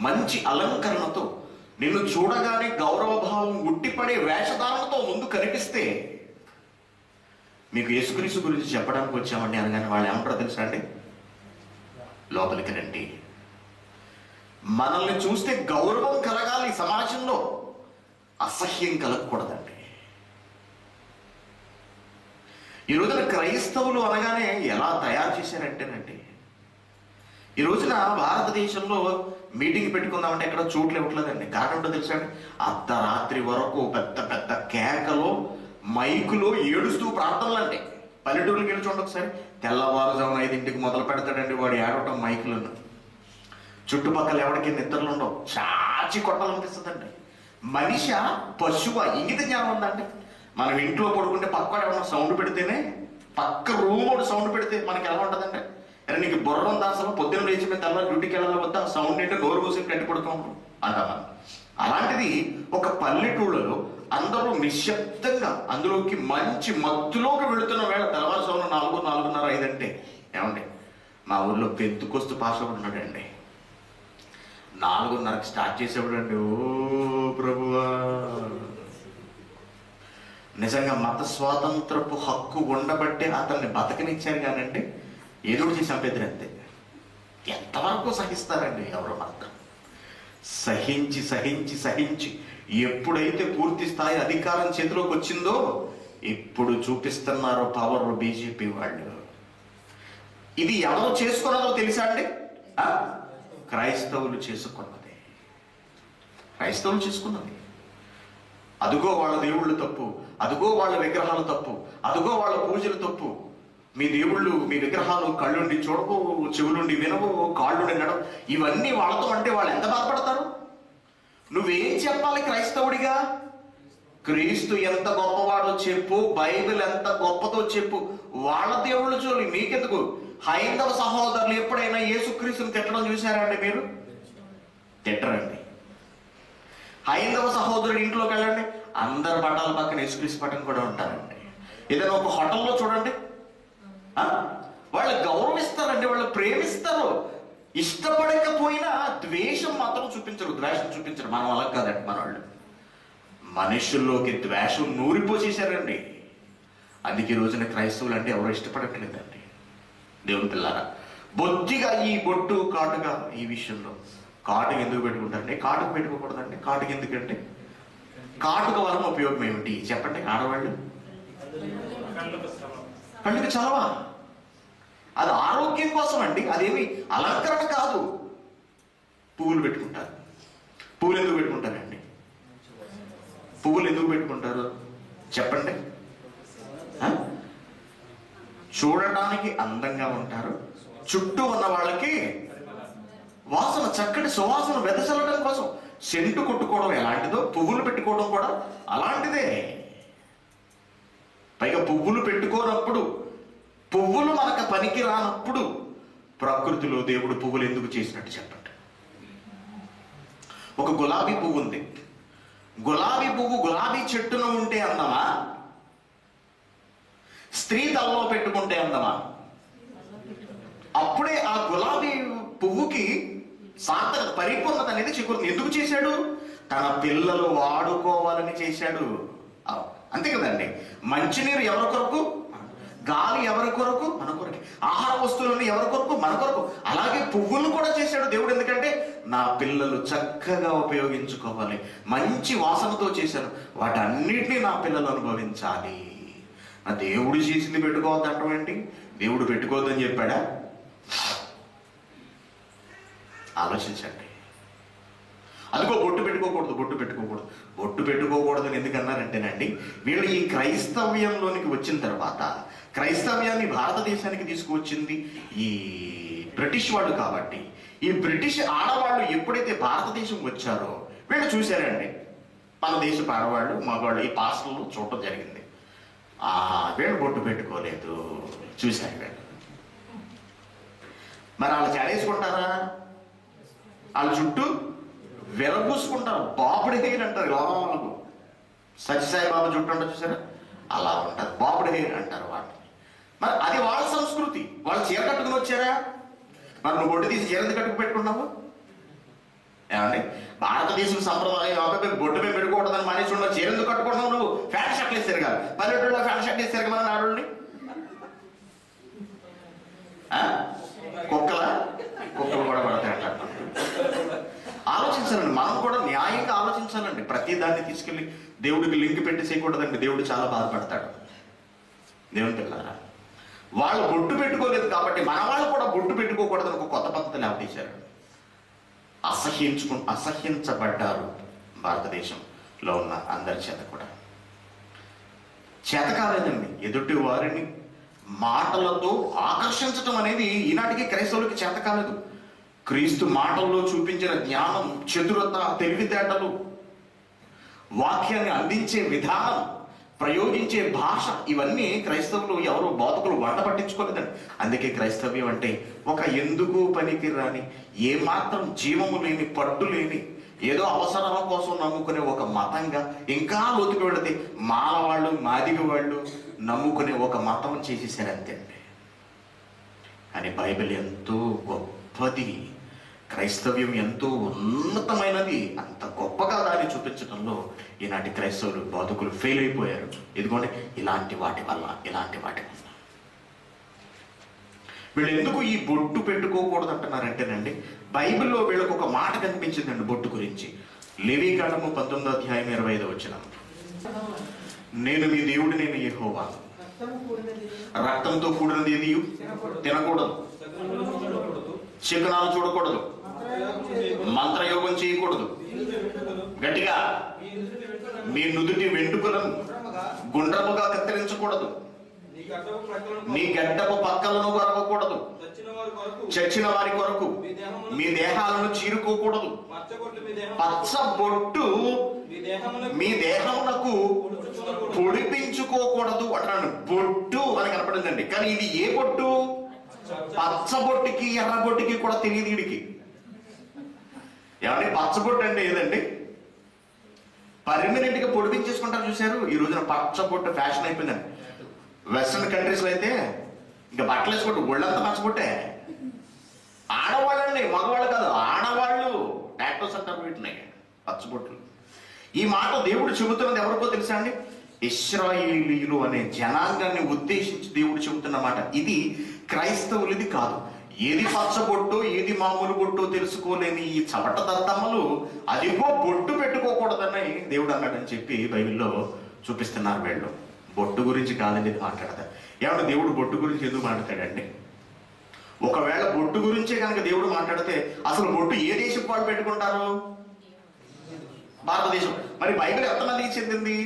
మంచి అలంకరణతో, నిన్ను చూడగానే గౌరవభావం ఉట్టిపడే వేషధారణతో ముందు కనిపిస్తే, మీకు యేసుక్రీస్తు గురించి చెప్పడానికి వచ్చామండి అనగానే వాళ్ళు ఏమంటారో తెలుసా అండి? లోపలికి రండి. మనల్ని చూస్తే గౌరవం కలగాలి సమాజంలో, అసహ్యం కలగకూడదండి. ఈ రోజున క్రైస్తవులు అనగానే ఎలా తయారు చేశారంటేనండి, ఈ రోజున భారతదేశంలో మీటింగ్ పెట్టుకుందామంటే ఎక్కడ చోట్లు ఇవ్వట్లేదండి. కారణం ఏంటో తెలుసా అండి? అర్ధరాత్రి వరకు పెద్ద పెద్ద కేకలు, మైకులో ఏడుస్తూ ప్రార్థనలు అండి. పల్లెటూరుకి వెళ్ళి చూడండి ఒకసారి, తెల్లవారుజామున 5 మొదలు పెడతాడండి వాడు ఏడవటం మైకులను. చుట్టుపక్కల ఎవరికి నిద్రలు ఉండవు, చాచి కొట్టాలనిపిస్తుందండి. మనిషి పశువు ఇంగిత జ్ఞానం ఉందండి. మనం ఇంట్లో పడుకుంటే పక్కన ఏమన్నా సౌండ్ పెడితేనే, పక్క రూమ్ సౌండ్ పెడితే మనకి ఎలా ఉంటుందండి? అరే నీకు బుర్ర ఉందా అసలు? పొద్దున్న లేచి మేము తెల్లవారు డ్యూటీకి వెళ్ళాలి వద్దా? సౌండ్ ఏంటో డోర్ కూర్చొని కట్టి పడుతాం అంటాం. అలాంటిది ఒక పల్లెటూళ్ళలో అందరూ నిశ్శబ్దంగా అందులోకి మంచి మత్తులోకి వెళుతున్న వేళ తెల్లవారుజామున 4, 4:30, 5 అంటే ఏమండి, మా ఊర్లో పెంతుకొస్తు పాస్ ఉన్నాడండి. 4:30కి స్టార్ట్ చేసేవాడండి. ఓ ప్రభువా, నిజంగా మత స్వాతంత్రపు హక్కు ఉండబట్టే అతన్ని బతకనిచ్చారు కానండి, ఏదో చేసి చంపేద్దరు అంతే. ఎంతవరకు సహిస్తారండి ఎవరు మాత్రం? సహించి సహించి సహించి ఎప్పుడైతే పూర్తి స్థాయి అధికారం చేతిలోకి వచ్చిందో, ఇప్పుడు చూపిస్తున్నారు పవర్ బీజేపీ వాళ్ళు. ఇది ఎవరు చేసుకున్నదో తెలుసా అండి? క్రైస్తవులు చేసుకున్నది. క్రైస్తవులు చేసుకున్నది. అదుగో వాళ్ళ దేవుళ్ళు తప్పు, అదుగో వాళ్ళ విగ్రహాలు తప్పు, అదుగో వాళ్ళ పూజలు తప్పు. మీ దేవుళ్ళు, మీ విగ్రహాలు కళ్ళుండి చూడవు, చెవులుండి వినవు, కాళ్ళుండి నడవు. ఇవన్నీ వాళ్ళతో అంటే వాళ్ళు ఎంత బాధపడతారు? నువ్వేం చెప్పాలి క్రైస్తవుడిగా? క్రీస్తు ఎంత గొప్పవాడో చెప్పు, బైబిల్ ఎంత గొప్పదో చెప్పు. వాళ్ళ దేవుళ్ళు చూడాలి, మీకెందుకు? హైందవ సహోదరులు ఎప్పుడైనా యేసుక్రీస్తుని తిట్టడం చూశారండి మీరు? తిట్టరండి. హైందవ సహోదరుడు ఇంట్లోకి వెళ్ళండి, అందరి పటాల పక్కన యేసుక్రీస్తు పటం కూడా ఉంటారండి. ఏదైనా ఒక హోటల్లో చూడండి, వాళ్ళు గౌరవిస్తారండి, వాళ్ళు ప్రేమిస్తారు. ఇష్టపడకపోయినా ద్వేషం మాత్రం చూపించరు, ద్వేషం చూపించరు. మనం అలా కాదండి. మన వాళ్ళు మనుషుల్లోకి ద్వేషం నూరిపోసేశారండి. అందుకే ఈ రోజున క్రైస్తవులు అంటే ఎవరో ఇష్టపడట్లేదండి. దేవుని పిల్లారా, బొత్తిగా ఈ బొట్టు కాటుగా ఈ విషయంలో కాటుకు ఎందుకు పెట్టుకుంటారండి? కాటుకు పెట్టుకోకూడదండి. కాటుకు ఎందుకంటే కాటుక వలన ఉపయోగం ఏమిటి చెప్పండి? ఆడవాళ్ళు కళ్ళకి చలవా? అది ఆరోగ్యం కోసం అండి, అదేమి అలంకరణ కాదు. పువ్వులు పెట్టుకుంటారు. పువ్వులు ఎందుకు పెట్టుకుంటారండి? పువ్వులు ఎందుకు పెట్టుకుంటారు చెప్పండి? చూడటానికి అందంగా ఉంటారు, చుట్టూ ఉన్న వాళ్ళకి వాసన, చక్కటి సువాసన వెదజల్లడం కోసం. సెంటు కొట్టుకోవడం ఎలాంటిదో, పువ్వులు పెట్టుకోవడం కూడా అలాంటిదే. పైగా పువ్వులు పెట్టుకోనప్పుడు, పువ్వులు మనకు పనికి రానప్పుడు ప్రకృతిలో దేవుడు పువ్వులు ఎందుకు చేసినట్టు చెప్పండి? ఒక గులాబీ పువ్వు ఉంది. గులాబీ పువ్వు గులాబీ చెట్టున ఉంటే అందమా? స్త్రీ తలలో పెట్టుకుంటే అందమా? అప్పుడే ఆ గులాబీ పువ్వుకి సార్థకత, పరిపూర్ణత అనేది చేకూరుతుంది. ఎందుకు చేశాడు? తన పిల్లలు వాడుకోవాలని చేశాడు. అంతే కదండి. మంచినీరు ఎవరి కొరకు? గాలి ఎవరి కొరకు? మన కొరకు. ఆహార వస్తువులను ఎవరి కొరకు? మన కొరకు. అలాగే పువ్వులను కూడా చేశాడు దేవుడు. ఎందుకంటే నా పిల్లలు చక్కగా ఉపయోగించుకోవాలి, మంచి వాసనతో చేశాను, వాటన్నిటినీ నా పిల్లలు అనుభవించాలి. నా దేవుడు చేసింది పెట్టుకోవద్దంటాం ఏంటి? దేవుడు పెట్టుకోవద్దని చెప్పాడా? ఆలోచించండి. అదిగో బొట్టు పెట్టుకోకూడదు, బొట్టు పెట్టుకోకూడదు, బొట్టు పెట్టుకోకూడదని ఎందుకన్నారంటేనండి, వీళ్ళు ఈ క్రైస్తవ్యంలోనికి వచ్చిన తర్వాత, క్రైస్తవ్యాన్ని భారతదేశానికి తీసుకువచ్చింది ఈ బ్రిటిష్ వాళ్ళు కాబట్టి, ఈ బ్రిటిష్ ఆడవాళ్ళు ఎప్పుడైతే భారతదేశం వచ్చారో వీళ్ళు చూశారండి, మన దేశపు ఆడవాళ్ళు మగవాళ్ళు ఈ పాస్టర్లు చూడటం జరిగింది. వీళ్ళు బొట్టు పెట్టుకోలేదు చూశారు వీళ్ళు. మరి వాళ్ళు చాడేసుకుంటారా? వాళ్ళ చుట్టూ విరగూసుకుంటారు. బాబుడి హెయిర్ అంటారు. లోపలకు సత్యసాయి బాబా జుట్టు అంటారు చూసారా, అలా ఉంటారు. బాబుడి హెయిర్ అంటారు వాటిని. మరి అది వాళ్ళ సంస్కృతి. వాళ్ళు చీర కట్టుకుని వచ్చారా? మరి నువ్వు బొట్టు తీసి చీర ఎందుకు కట్టుకు పెట్టుకున్నావు? ఏమండి, భారతదేశం సంప్రదాయం అబ్బాయి బొట్టు మీద పెట్టుకోవడదని మానేసి ఉన్న చీర ఎందుకు కట్టుకుంటున్నావు? నువ్వు ఫ్యాన్ షర్ట్లు వేసి తిరగాలి. పల్లెటూరులో ఫ్యాన్ షర్ట్ వేసి తిరగమని ఆడోళ్ళని కుక్కలు కూడా పడతాయట. ఆలోచించాలండి, మనం కూడా న్యాయంగా ఆలోచించాలండి. ప్రతి దాన్ని తీసుకెళ్ళి దేవుడికి లింక్ పెట్టి చేయకూడదండి. దేవుడు చాలా బాధపడతాడు. దేవుని పిల్లారా, వాళ్ళు బొట్టు పెట్టుకోలేదు కాబట్టి మన వాళ్ళు కూడా బొట్టు పెట్టుకోకూడదని ఒక కొత్త పద్ధతి లేవదీశారు. అసహ్యించబడ్డారు భారతదేశంలో ఉన్న అందరి చేత కూడా. చేత కాలేదండి ఎదుటి వారిని మాటలతో ఆకర్షించటం అనేది ఈనాటికి క్రైస్తవులకి చేత కాలేదు. క్రీస్తు మాటల్లో చూపించిన జ్ఞానం, చతురత, తెలివితేటలు, వాక్యాన్ని అందించే విధానం, ప్రయోగించే భాష, ఇవన్నీ క్రైస్తవులు ఎవరు బోధకులు వంట పట్టించుకోలేదండి. అందుకే క్రైస్తవ్యం అంటే ఒక ఎందుకు పనికి రాని, ఏమాత్రం జీవము లేని, పట్టు లేని, ఏదో అవసరాల కోసం నమ్ముకునే ఒక మతంగా, ఇంకా లోతుకు వెళితే మాలవాళ్ళు, మాదిగ వాళ్ళు నమ్ముకునే ఒక మతం చేసేసారు అంతే అండి. కానీ బైబిల్ ఎంతో గొప్పది, క్రైస్తవ్యం ఎంతో ఉన్నతమైనది. అంత గొప్పగా దాన్ని చూపించడంలో ఈనాటి క్రైస్తవులు బోధకులు ఫెయిల్ అయిపోయారు. ఇదిగోండి ఇలాంటి వాటి వల్ల. వీళ్ళు ఎందుకు ఈ బొట్టు పెట్టుకోకూడదు అంటున్నారంటేనండి, బైబిల్లో వీళ్ళకు ఒక మాట కనిపించిందండి బొట్టు గురించి. లేవీకాండము 19వ అధ్యాయం 25వ వచనం. నేను మీ దేవుడు, నేను యెహోవా, రక్తంతో కూడినది ఏది తినకూడదు, శకునాలు చూడకూడదు, మంత్రయోగం చేయకూడదు, గట్టిగా మీ నుదుటి వెంట్రుకలను గుండ్రముగా కత్తిరించకూడదు, నీ గడ్డపు పక్కలను కొరవకూడదు, చచ్చిన వారి కొరకు మీ దేహాలను చీరుకోకూడదు, పచ్చబొట్టు మీ దేహమునకు పొడిపించుకోకూడదు అంటున్నాడు. బొట్టు అని కనపడిందండి. కానీ ఇది ఏ బొట్టు? పచ్చబొట్టుకి ఎర్రబొట్టుకి కూడా తెలియదు వీడికి. ఏమంటే పచ్చబొట్టు అంటే ఏదండి? పర్మనెంట్ గా పొడిపించేసుకుంటారు చూశారు. ఈ రోజున పచ్చబొట్టు ఫ్యాషన్ అయిపోయిందండి. వెస్ట్రన్ కంట్రీస్ లో అయితే ఇంకా బట్టలు వేసుకుంటూ ఒళ్ళంతా పచ్చబొట్టే. ఆడవాళ్ళండి, మగవాళ్ళు కాదు, ఆడవాళ్ళు టాటూస్ అంటారు వీటిని, పచ్చబొట్లు. ఈ మాట దేవుడు చెబుతున్నది ఎవరికో తెలుసా అండి? ఇశ్రాయేలీయులు అనే జనాంగాన్ని ఉద్దేశించి దేవుడు చెబుతున్న మాట ఇది. క్రైస్తవులది కాదు. ఏది పచ్చబొట్టో ఏది మామూలు బొట్టో తెలుసుకోలేని ఈ చవట దద్దమ్మలు అదిగో బొట్టు పెట్టుకోకూడదని దేవుడు అన్నాడని చెప్పి బైబిల్లో చూపిస్తున్నారు. వీళ్ళు బొట్టు గురించి కాదండి ఇది మాట్లాడతారు. ఏమన్నా దేవుడు బొట్టు గురించి ఎందుకు మాట్లాడాడండి? ఒకవేళ బొట్టు గురించే కనుక దేవుడు మాట్లాడితే అసలు బొట్టు ఏ దేశం వాళ్ళు పెట్టుకుంటారు? భారతదేశం. మరి బైబిల్ ఎంతమందికి చెందింది?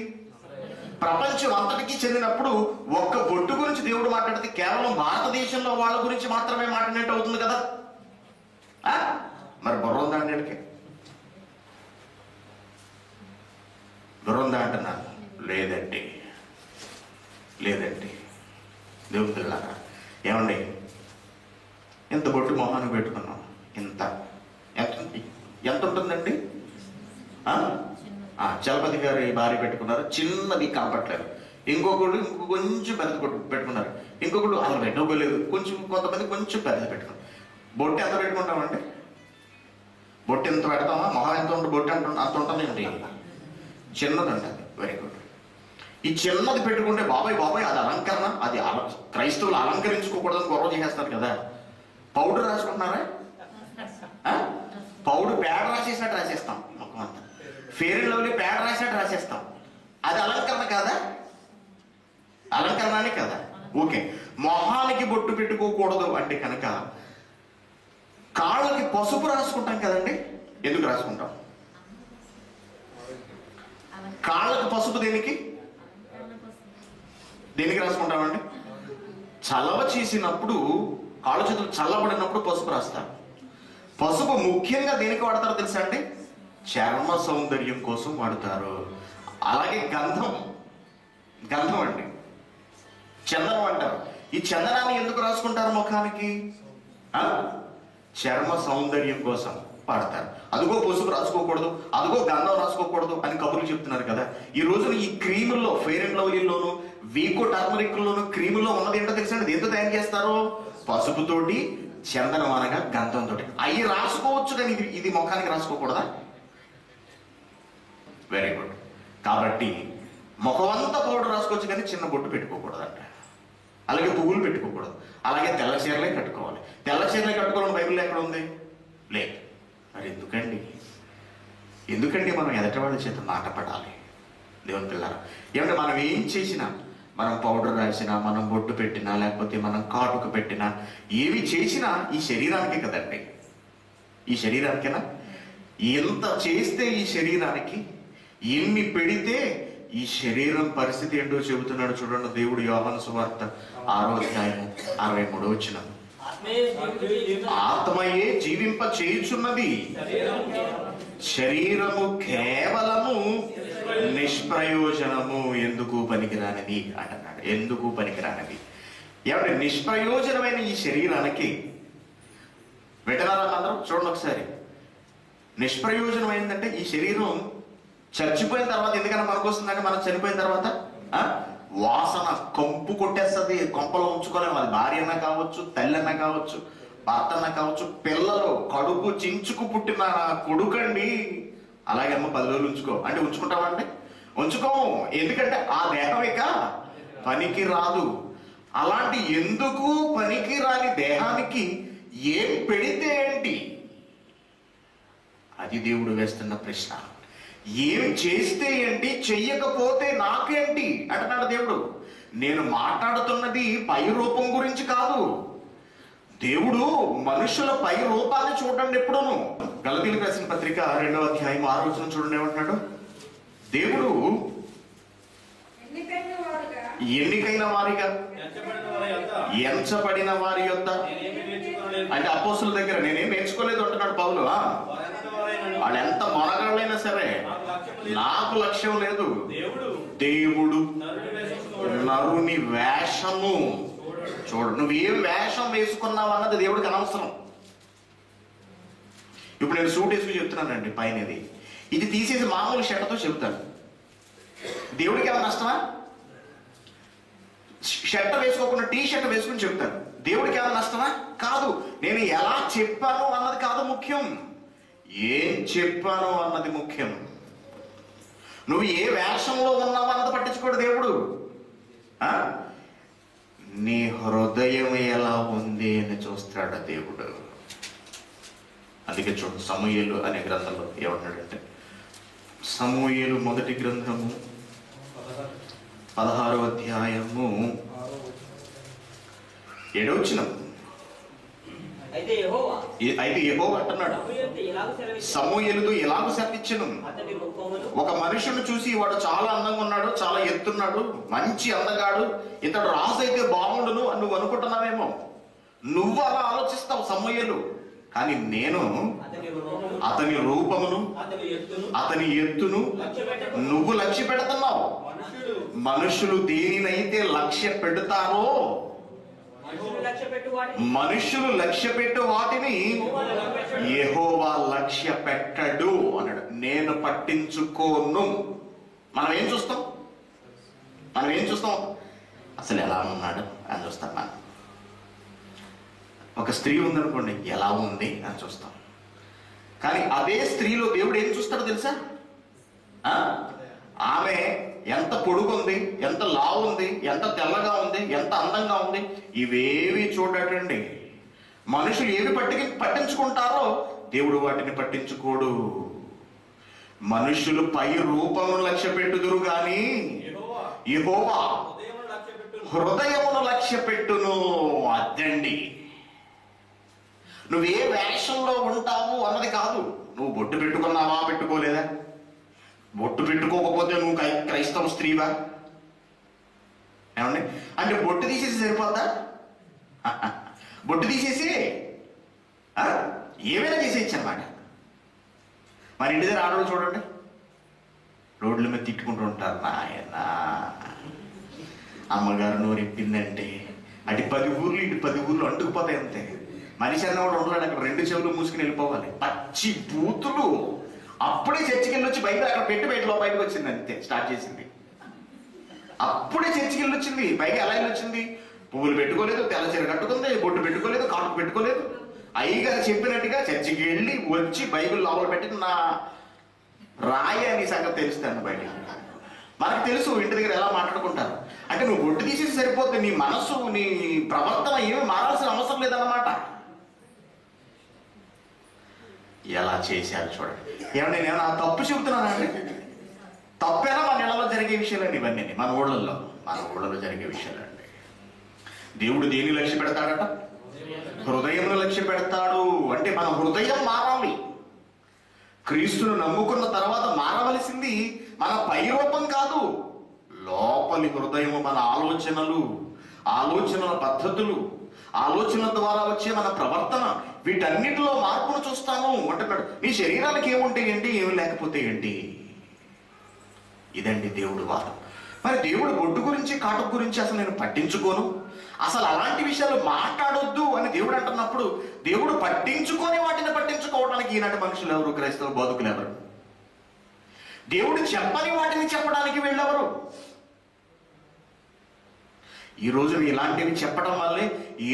ప్రపంచం అంతటికి చెందినప్పుడు ఒక్క బొట్టు గురించి దేవుడు మాట్లాడితే కేవలం భారతదేశంలో వాళ్ళ గురించి మాత్రమే మాట్లాడినట్టు అవుతుంది కదా. మరి బుర్ర ఉందా అండి? వీళ్ళకి బుర్ర ఉందా అంటున్నారు? లేదండి. దేవుడు పిల్లారా, ఏమండి ఇంత బొట్టు మొహానికి పెట్టుకున్నాం, ఎంత ఉంటుందండి? చలపతి గారి భార్య పెట్టుకున్నారు, చిన్నది కనపట్లేదు. ఇంకొకళ్ళు కొంచెం పెద్ద పెట్టుకున్నారు, ఇంకొకళ్ళు అసలు పెట్టుకోలేదు, కొంతమంది కొంచెం పెద్దది పెట్టుకున్నారు. బొట్టు ఎంత పెట్టుకుంటామండి? బొట్టు ఎంత పెడతామా? మొహం ఎంత ఉంటుంది? బొట్టు అంత ఉంటుందండి, చిన్నది ఉంటుంది. Very good. ఈ చిన్నది పెట్టుకుంటే బాబాయ్ అది అలంకరణ, అది క్రైస్తవులు అలంకరించుకోకూడదని గొడవ చేసేస్తారు కదా. పౌడర్ రాసుకుంటున్నారా? పౌడర్ పేడ రాసేసినట్టు రాసేస్తాం మొత్తం అంతా. ఫెయిర్ అండ్ లవ్లీ పేడ రాసినట్టు రాసేస్తాం. అది అలంకరణ కాదా? అలంకరణనే కదా. ఓకే, మొహానికి బొట్టు పెట్టుకోకూడదు అంటే కనుక కాళ్ళకి పసుపు రాసుకుంటాం కదండి. ఎందుకు రాసుకుంటాం? కాళ్ళకి పసుపు దేనికి రాసుకుంటామండి? చలవ చేసినప్పుడు, కాళ్ళు చేతులు చల్లబడినప్పుడు పసుపు రాస్తారు. పసుపు ముఖ్యంగా దేనికి వాడతారో తెలుసా అండి? చర్మ సౌందర్యం కోసం వాడతారు. అలాగే గంధం అండి, చందనం అంటారు. ఈ చందనాన్ని ఎందుకు రాసుకుంటారు ముఖానికి? చర్మ సౌందర్యం కోసం వాడతారు. అదిగో పసుపు రాసుకోకూడదు, అదిగో గంధం రాసుకోకూడదు అని కబుర్లు చెప్తున్నారు కదా. ఈ రోజున ఈ క్రీముల్లో, ఫెయిర్ అండ్ లవ్లీలోను, వీకో టర్మరిక్ లోను, క్రీముల్లో ఉన్నది ఏంటో తెలుసండి? దేంతో తయారు చేస్తారు? పసుపుతోటి, చందనం అనగా గంధంతో. అవి రాసుకోవచ్చు కానీ ఇది ముఖానికి రాసుకోకూడదా? Very good. కాబట్టి ముఖమంతా పౌడర్ రాసుకోవచ్చు కానీ చిన్న బొట్టు పెట్టుకోకూడదంట. అలాగే పువ్వులు పెట్టుకోకూడదు. అలాగే తెల్ల చీరలే కట్టుకోవాలి. తెల్ల చీరలే కట్టుకోవాలని బైబిల్లో ఎక్కడ ఉంది? లేదు. మరి ఎందుకండి మనం ఎదటి వాళ్ళ చేత మాట పడాలి? దేవుని పిల్లరా, ఏమంటే మనం ఏం చేసినా, మనం పౌడర్ రాసినా, మనం బొట్టు పెట్టినా, లేకపోతే మనం కాటుక పెట్టినా, ఏవి చేసినా ఈ శరీరానికే కదండి. ఈ శరీరానికేనా? ఎంత చేస్తే ఈ శరీరానికి, ఎన్ని పెడితే ఈ శరీరం పరిస్థితి ఏంటో చెబుతున్నాడు చూడండి దేవుడు. యోహాను సువార్త 6వ అధ్యాయం 63వ వచనం. ఆత్మయే జీవింప చేయుచున్నది, శరీరము కేవలము నిష్ప్రయోజనము, ఎందుకు పనికిరానిది అంటున్నాడు. ఎందుకు పనికిరానిది? ఏమంటే నిష్ప్రయోజనమైన ఈ శరీరానికి వింటున్నారా అందరూ? చూడండి ఒకసారి. నిష్ప్రయోజనమైందంటే ఈ శరీరం చచ్చిపోయిన తర్వాత ఎందుకన్నా మనకు వస్తుందంటే, మనం చనిపోయిన తర్వాత వాసన కంపు కొట్టేస్తుంది. కొంపలో ఉంచుకోలేము. అది భార్య అన్నా కావచ్చు, తల్లి అన్నా కావచ్చు, భర్త అన్నా కావచ్చు, పిల్లలు కడుపు చించుకు పుట్టిన కొడుకండి. అలాగే అమ్మ 10 రోజులు ఉంచుకో అంటే ఉంచుకుంటామంటే ఉంచుకోము. ఎందుకంటే ఆ దేహం ఇక పనికి రాదు. అలాంటి ఎందుకు పనికి రాని దేహానికి ఏం పెడితే ఏంటి? అది దేవుడు వేస్తున్న ప్రశ్న. ఏం చేస్తే ఏంటి, చెయ్యకపోతే నాకేంటి అంటున్నాడు దేవుడు. నేను మాట్లాడుతున్నది పై రూపం గురించి కాదు. దేవుడు మనుషుల పై రూపాన్ని చూడండి ఎప్పుడూను. గలతీయులకు రాసిన పత్రిక 2వ అధ్యాయం 6వ వచనం చూడండి ఏమంటున్నాడు. దేవుడు ఎన్నికైన వారిగా, ఎంచబడిన వారి యొద్ద, అంటే అపోస్తుల దగ్గర నేనేం నేర్చుకోలేదు అంటున్నాడు పౌలు. వాళ్ళు ఎంత మొనగాళ్ళైనా సరే నాకు లక్ష్యం లేదు. దేవుడు నరుని వేషము చూడు. నువ్వేం వేషం వేసుకున్నావు అన్నది దేవుడికి అనవసరం. ఇప్పుడు నేను సూట్ వేసుకుని చెప్తున్నానండి పైన, ఇది తీసేసి మామూలు షర్ట్తో చెప్తాను. దేవుడికి ఏమైనా నష్టమా? షర్ట్ వేసుకోకుండా టీ షర్ట్ వేసుకుని చెప్తాను. దేవుడికి ఏమైనా నష్టమా? కాదు. నేను ఎలా చెప్పాను అన్నది కాదు ముఖ్యం, ఏం చెప్పాను అన్నది ముఖ్యం. నువ్వు ఏ వేషంలో ఉన్నావు అన్నది పట్టించుకోడు దేవుడు. నీ హృదయం ఎలా ఉంది అని చూస్తాడు దేవుడు. అందుకే చూడు సమూయేలు అనే గ్రంథంలో ఏమన్నాడంటే, సమూయేలు మొదటి గ్రంథము 16వ అధ్యాయము 7వ వచనం. అయితే యెహోవా అంటున్నాడు, సమూయేలుతో ఎలాగూ సెలవిచ్చెను, ఒక మనుషుని చూసి వాడు చాలా అందంగా ఉన్నాడు, చాలా ఎత్తున్నాడు, మంచి అందగాడు, ఇతడు రాజు అయితే బాగుండును అని నువ్వు అనుకుంటున్నావేమో. నువ్వు అలా ఆలోచిస్తావు సమూయేలు, కానీ నేను అతని రూపమును, అతని ఎత్తును నువ్వు లక్ష్య పెడుతున్నావు. మనుషులు దేనినైతే లక్ష్య పెడతారో, మనుషులు లక్ష్య పెట్టు వాటిని యెహోవా లక్ష్య పెట్టడు అన్నాడు. నేను పట్టించుకోను. మనం ఏం చూస్తాం? అసలు ఎలా ఉన్నాడు అని చూస్తాం. మనం ఒక స్త్రీ ఉందనుకోండి, ఎలా ఉంది అని చూస్తాం. కానీ అదే స్త్రీలో దేవుడు ఏం చూస్తాడో తెలుసా? ఆమె ఎంత పొడుగుంది, ఎంత లావు ఉంది, ఎంత తెల్లగా ఉంది, ఎంత అందంగా ఉంది, ఇవేవి చూడటండి. మనుషులు ఏవి పట్టించుకుంటారో దేవుడు వాటిని పట్టించుకోడు. మనుషులు పై రూపమును లక్ష్య పెట్టుదురు గాని యెహోవా హృదయమును లక్ష్య పెట్టును. అద్దండి. నువ్వే వేషంలో ఉంటావు అన్నది కాదు. నువ్వు బొట్టు పెట్టుకున్నావా, పెట్టుకోలేదా? బొట్టు పెట్టుకోకపోతే నువ్వు క్రైస్తవ స్త్రీవా? ఏమండి అంటే బొట్టు తీసేసి సరిపోద్దా? బొట్టు తీసేసి ఏమైనా చేసేయచ్చు అన్నమాట. మరి ఇంటి దగ్గర ఆడవాళ్ళు చూడండి, రోడ్ల మీద తిట్టుకుంటూ ఉంటారు. నాయన అమ్మగారు నోరెప్పిందంటే అటు 10 ఊర్లు ఇటు 10 ఊర్లు అంటుకుపోతాయి అంతే. మనిషి అన్నవాడు ఉండలేడు, అక్కడ 2 చెవులు మూసుకుని వెళ్ళిపోవాలి. పచ్చి బూతులు. అప్పుడే చర్చికి వెళ్ళి వచ్చి బయట అక్కడ బయటలో బయటకు వచ్చింది, అంతే స్టార్ట్ చేసింది. అప్పుడే చర్చికి వెళ్ళి వచ్చింది. పైగా ఎలా వెళ్ళి వచ్చింది? పువ్వులు పెట్టుకోలేదు, తెల్ల చీర కట్టుకుంది, బొట్టు పెట్టుకోలేదు, కాటుకు పెట్టుకోలేదు. అయ్యగారు చెప్పినట్టుగా చర్చికి వెళ్ళి వచ్చి బైబిల్ లోపల పెట్టి నా రాయి అని సంగతి తెలుస్తాను బయట. మనకు తెలుసు ఇంటి దగ్గర ఎలా మాట్లాడుకుంటారు. అంటే నువ్వు బొట్టు తీసేసి సరిపోతే నీ మనస్సు నీ ప్రవర్తన ఏమి మారాల్సిన అవసరం లేదన్నమాట. ఎలా చేశారు చూడండి. ఏమన్నా నేను ఆ తప్పు చెబుతున్నానండి? తప్పేనా? మన నెలలో జరిగే విషయాలండి ఇవన్నీ, మన ఊళ్ళలో జరిగే విషయాలండి. దేవుడు దేని లక్ష్య పెడతాడట? హృదయంలో లక్ష్య పెడతాడు. అంటే మన హృదయం మారాలి. క్రీస్తును నమ్ముకున్న తర్వాత మారవలసింది మన పై రూపం కాదు, లోపలి హృదయము. మన ఆలోచనల పద్ధతులు, ఆలోచనల ద్వారా వచ్చే మన ప్రవర్తన, వీటన్నిటిలో మార్పును చూస్తాము అంటున్నాడు. నీ శరీరానికి ఏముంటే ఏంటి, ఏమి లేకపోతే ఏంటి? ఇదండి దేవుడు వాదం. మరి దేవుడు బొట్టు గురించి కాటుక గురించి అసలు నేను పట్టించుకోను, అసలు అలాంటి విషయాలు మాట్లాడొద్దు అని దేవుడు అంటున్నప్పుడు, దేవుడు పట్టించుకొని వాటిని పట్టించుకోవడానికి ఈనాటి మనుషులు ఎవరు? క్రైస్తవ బోధకులు ఎవరు? దేవుడు చెప్పని వాటిని చెప్పడానికి వీళ్ళెవరు? ఈ రోజు ఇలాంటివి చెప్పడం వల్లే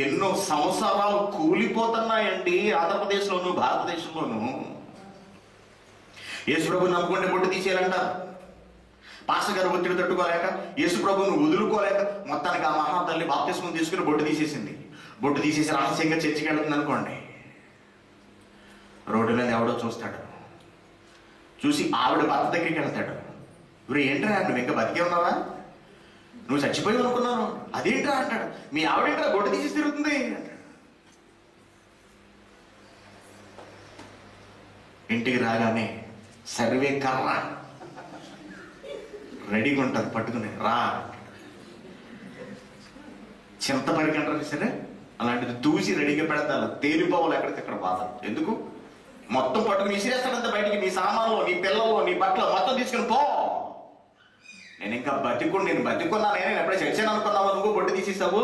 ఎన్నో సంవత్సరాలు కూలిపోతున్నాయండి ఆంధ్రప్రదేశ్లోను భారతదేశంలోను. యేసుప్రభుని నమ్ముకుంటే బొట్టు తీసేయాలంటారు. పాస్టర్ గారు ఒత్తిడి తట్టుకోలేక, యేసుప్రభుని వదులుకోలేక మొత్తానికి ఆ మహాతల్లి బాప్తిస్మం తీసుకుని బొట్టు తీసేసింది. బొట్టు తీసేసి రహస్యంగా చర్చికి వెళ్తుంది అనుకోండి. రోడ్డు మీద ఎవడో చూస్తాడు, చూసి ఆవిడ భర్త దగ్గరికి వెళ్తాడు. ఇప్పుడు ఏంట్రా నువ్వు ఇంకా బతికే ఉన్నావా, నువ్వు చచ్చిపోయి అనుకున్నాను, అదేంట్రా అంటాడు. మీ ఆవిడేంట్రా బొట్టు తీసేసి తిరుగుతుంది అంటాడు. ఇంటికి రాగానే సర్వే కర్ర రెడీగా ఉంటుంది పట్టుకుని రా, చింతపరికి అంటారు సరే, అలాంటిది దూసి రెడీగా పెడతాను. తేలిపోవాలి ఎక్కడికక్కడ బాధ ఎందుకు, మొత్తం పట్టుకుని విసిరేస్తాడంత బయటికి. నీ సామాన్లు, నీ పిల్లలు, నీ బట్టలు మొత్తం తీసుకుని పో. నేను బతికున్నా నేను ఎప్పుడైనా చచ్చాను అనుకున్నావు, నువ్వు బొట్టు తీసేసావు,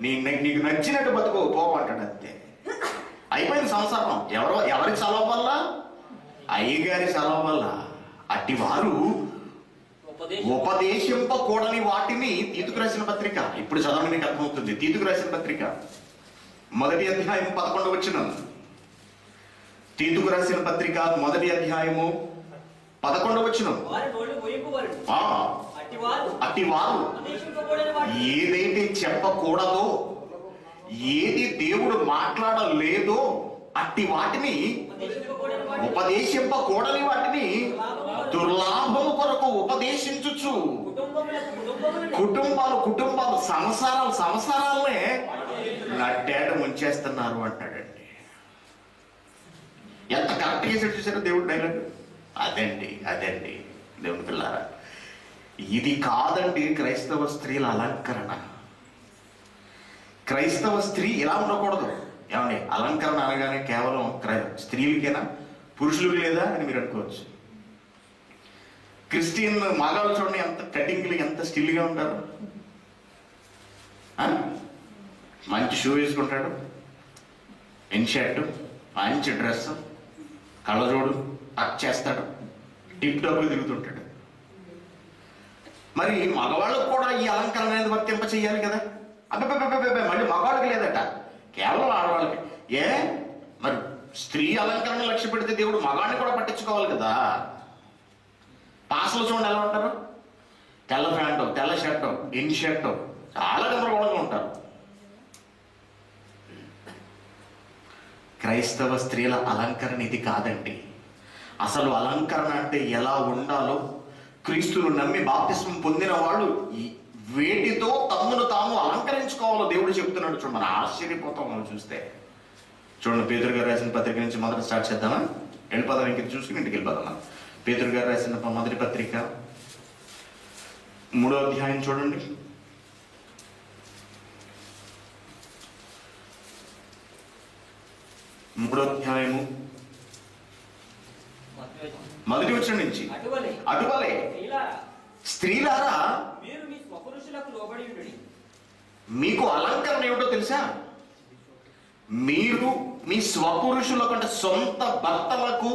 నీకు నచ్చినట్టు బతుకు పో అంటాడు. అంతే, అయిపోయింది సంసారం. ఎవరి సెలవు వల్ల? అయ్యగారి సెలవు వల్ల. అట్టి వారు ఉపదేశింపకూడని వాటిని తీతుకు రాసిన పత్రిక, ఇప్పుడు చదవని మీకు అర్థమవుతుంది. తీతుకు రాసిన పత్రిక 1వ అధ్యాయం 11వ వచనం. తీతుకు రాసిన పత్రిక 1వ అధ్యాయము 11వ వచనం. అట్టి వారు ఏదైతే చెప్పకూడదో, ఏది దేవుడు మాట్లాడలేదో అట్టి వాటిని, ఉపదేశింపకూడని వాటిని దుర్లాభము కొరకు ఉపదేశించుచు కుటుంబాలు సంసారాలనే నట్టేట ముంచేస్తున్నారు అంటాడండి. ఎంత కరెక్ట్ చేసాడు చూసారో దేవుడు డైలాగ్. అదండి దేవుని పిల్లారా, ఇది కాదండి క్రైస్తవ స్త్రీల అలంకరణ. క్రైస్తవ స్త్రీ ఇలా ఉండకూడదు. ఏమండి, అలంకరణ అనగానే కేవలం స్త్రీలకేనా, పురుషులకు లేదా అని మీరు అనుకోవచ్చు. క్రిస్టియన్ మగాళ్ళు చూడండి ఎంత కటింగ్లు, ఎంత స్టిల్గా ఉంటారు. మంచి షూ వేసుకుంటాడు, ఇన్ షర్ట్, మంచి డ్రెస్, కళ్ళజోడు టచ్ చేస్తాడు, టిప్ టాప్లు తిరుగుతుంటాడు. మరి మగవాళ్ళకు కూడా ఈ అలంకరణ అనేది వర్తింప చేయాలి కదా. అబ్బాయి మళ్ళీ మగవాళ్ళకి లేదట, కేవలం ఆడవాళ్ళకి. మరి స్త్రీ అలంకరణ లక్ష్య పెడితే దేవుడు మగాడిని కూడా పట్టించుకోవాలి కదా. పాసలు చూడండి ఎలా ఉంటారు, తెల్ల ప్యాంటు, తెల్ల షర్టు, ఇన్ షర్టు, చాలా గందరగోళంగా ఉంటారు. క్రైస్తవ స్త్రీల అలంకరణ ఇది కాదండి. అసలు అలంకరణ అంటే ఎలా ఉండాలో, క్రీస్తును నమ్మి బాప్తిస్మం పొందిన వాళ్ళు వేటితో తమ్మును తాము అలంకరించుకోవాలో దేవుడు చెప్తున్నాడు. చూడండి, మనం ఆశ్చర్యపోతాం మనం చూస్తే. చూడండి, పేతురు గారు రాసిన పత్రిక నుంచి మొదట స్టార్ట్ చేద్దామా? వెళ్ళిపోదాం, ఇంటికి చూసుకుని ఇంటికి వెళ్ళిపోదామా. పేతురు గారు రాసిన మొదటి పత్రిక 3వ అధ్యాయం చూడండి. 3వ అధ్యాయము 1వ వచనం నుంచి. అటువలే స్త్రీలారా మీకు అలంకరణ ఏమిటో తెలుసా? మీరు మీ స్వపురుషులకు అంటే సొంత భర్తలకు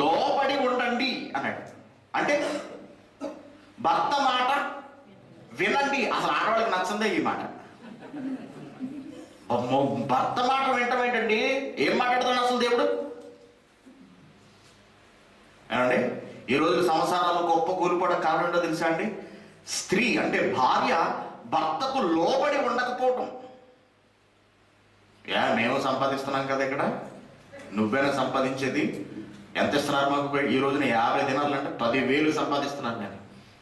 లోబడి ఉండండి అన్నాడు. అంటే భర్త మాట వినండి. అసలు ఆడవాళ్ళకి నచ్చందే ఈ మాట. భర్త మాట వింటమేంటండి? ఏం మాట్లాడుతున్నాడు అసలు దేవుడు? ఏమండి, ఈ రోజు సంసారాలు గొప్ప కూలిపోవడం కారణం ఏంటో తెలుసా అండి? స్త్రీ అంటే భార్య భర్తకు లోబడి ఉండకపోవటం. మేము సంపాదిస్తున్నాం కదా, ఇక్కడ నువ్వేనా సంపాదించేది? ఎంత ఇస్తున్నారు మాకు? ఈ రోజున 50 దినాలు అంటే 10,000 సంపాదిస్తున్నాను నేను.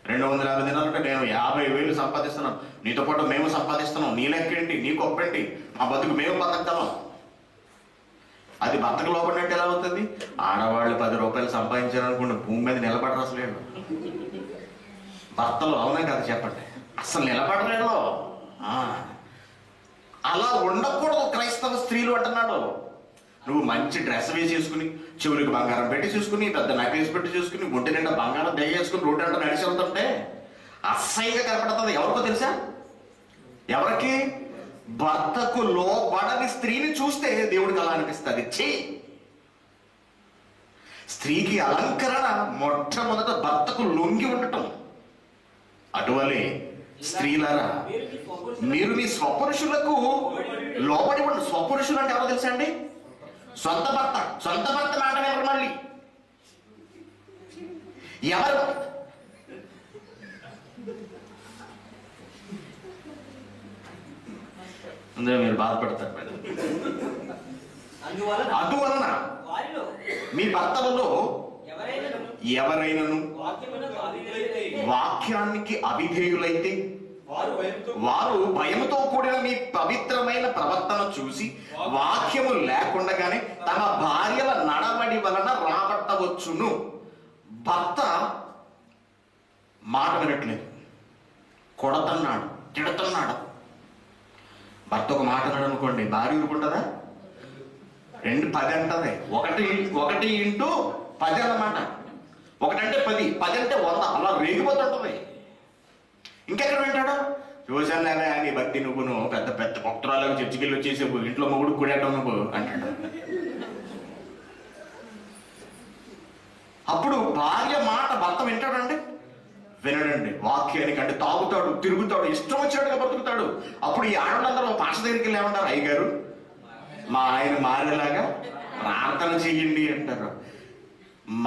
250 దినాలు అంటే నేను 50,000 సంపాదిస్తున్నాను. నీతో పాటు మేము సంపాదిస్తున్నాం. నీ లెక్కేంటి? నీ గొప్పేంటి? మా బతుకు మేము బతకగలం. అది భర్తకు లోపడినట్టు ఎలా అవుతుంది? ఆడవాళ్ళు 10 రూపాయలు సంపాదించారనుకుంటే భూమి మీద నిలబడరు అసలు. భర్తలు అవునా కదా చెప్పండి? అసలు నిలబడలేడు. అలా ఉండకూడదు క్రైస్తవ స్త్రీలు అంటున్నాడు. నువ్వు మంచి డ్రెస్ వేసేసుకుని, చెవులకు బంగారం పెట్టి చూసుకుని, పెద్ద నక్లీస్ పెట్టి చూసుకుని, ఒంటి నిండా బంగారం దయచేసుకుని రోడ్డు అంటే నడిచి వెళ్తుంటే అసహ్యంగా కనపడుతుంది. ఎవరికో తెలుసా? ఎవరికి? భర్తకు లోబడని స్త్రీని చూస్తే దేవుడికి అలా అనిపిస్తుంది. స్త్రీకి అలంకరణ మొట్టమొదట భర్తకు లొంగి ఉండటం. అటువలే స్త్రీలారా మీరు మీ స్వపురుషులకు లోబడి ఉండు. స్వపురుషులు అంటే ఎవరో తెలుసా అండి? సొంత భర్త. సొంత భర్త మాట ఎవరు? మళ్ళీ ఎవరు? మీరు బాధపడతారు. అందువలన మీ భర్తలలో ఎవరైనాను వాక్యానికి అవిధేయులైతే వారు భయముతో కూడిన మీ పవిత్రమైన ప్రవర్తన చూసి వాక్యము లేకుండానే తమ భార్యల నడవడి వలన రాబట్టవచ్చును. భర్త మాట వినట్లేదు, కొడతన్నాడు, తిడుతున్నాడు. భర్త ఒక మాట అన్నాడు అనుకోండి, భార్య ఊరుకుంటుందా? 2-10 అంటది. 1 × 10 అన్నమాట. 1 అంటే 10, 10 అంటే 100. అలా రేగిపోతుంటది. ఇంకెక్కడ వింటాడు? చూశాను లేదా నీ భక్తి, నువ్వు పెద్ద పెద్ద భక్తురాలకు చర్చికెళ్ళి వచ్చేసేపు ఇంట్లో మొగుడు కూడాటం నువ్వు అంటాడు. అప్పుడు భార్య మాట భర్త వింటాడండి? వినడండి. వాక్యానికి అంటే తాగుతాడు, తిరుగుతాడు, ఇష్టం వచ్చినట్టుగా బతుకుతాడు. అప్పుడు ఈ ఆడవాళ్ళందరూ పాష దగ్గరికి వెళ్ళి ఏమంటారు? అయ్యగారు, మా ఆయన మారేలాగా ప్రార్థన చెయ్యండి అంటారు.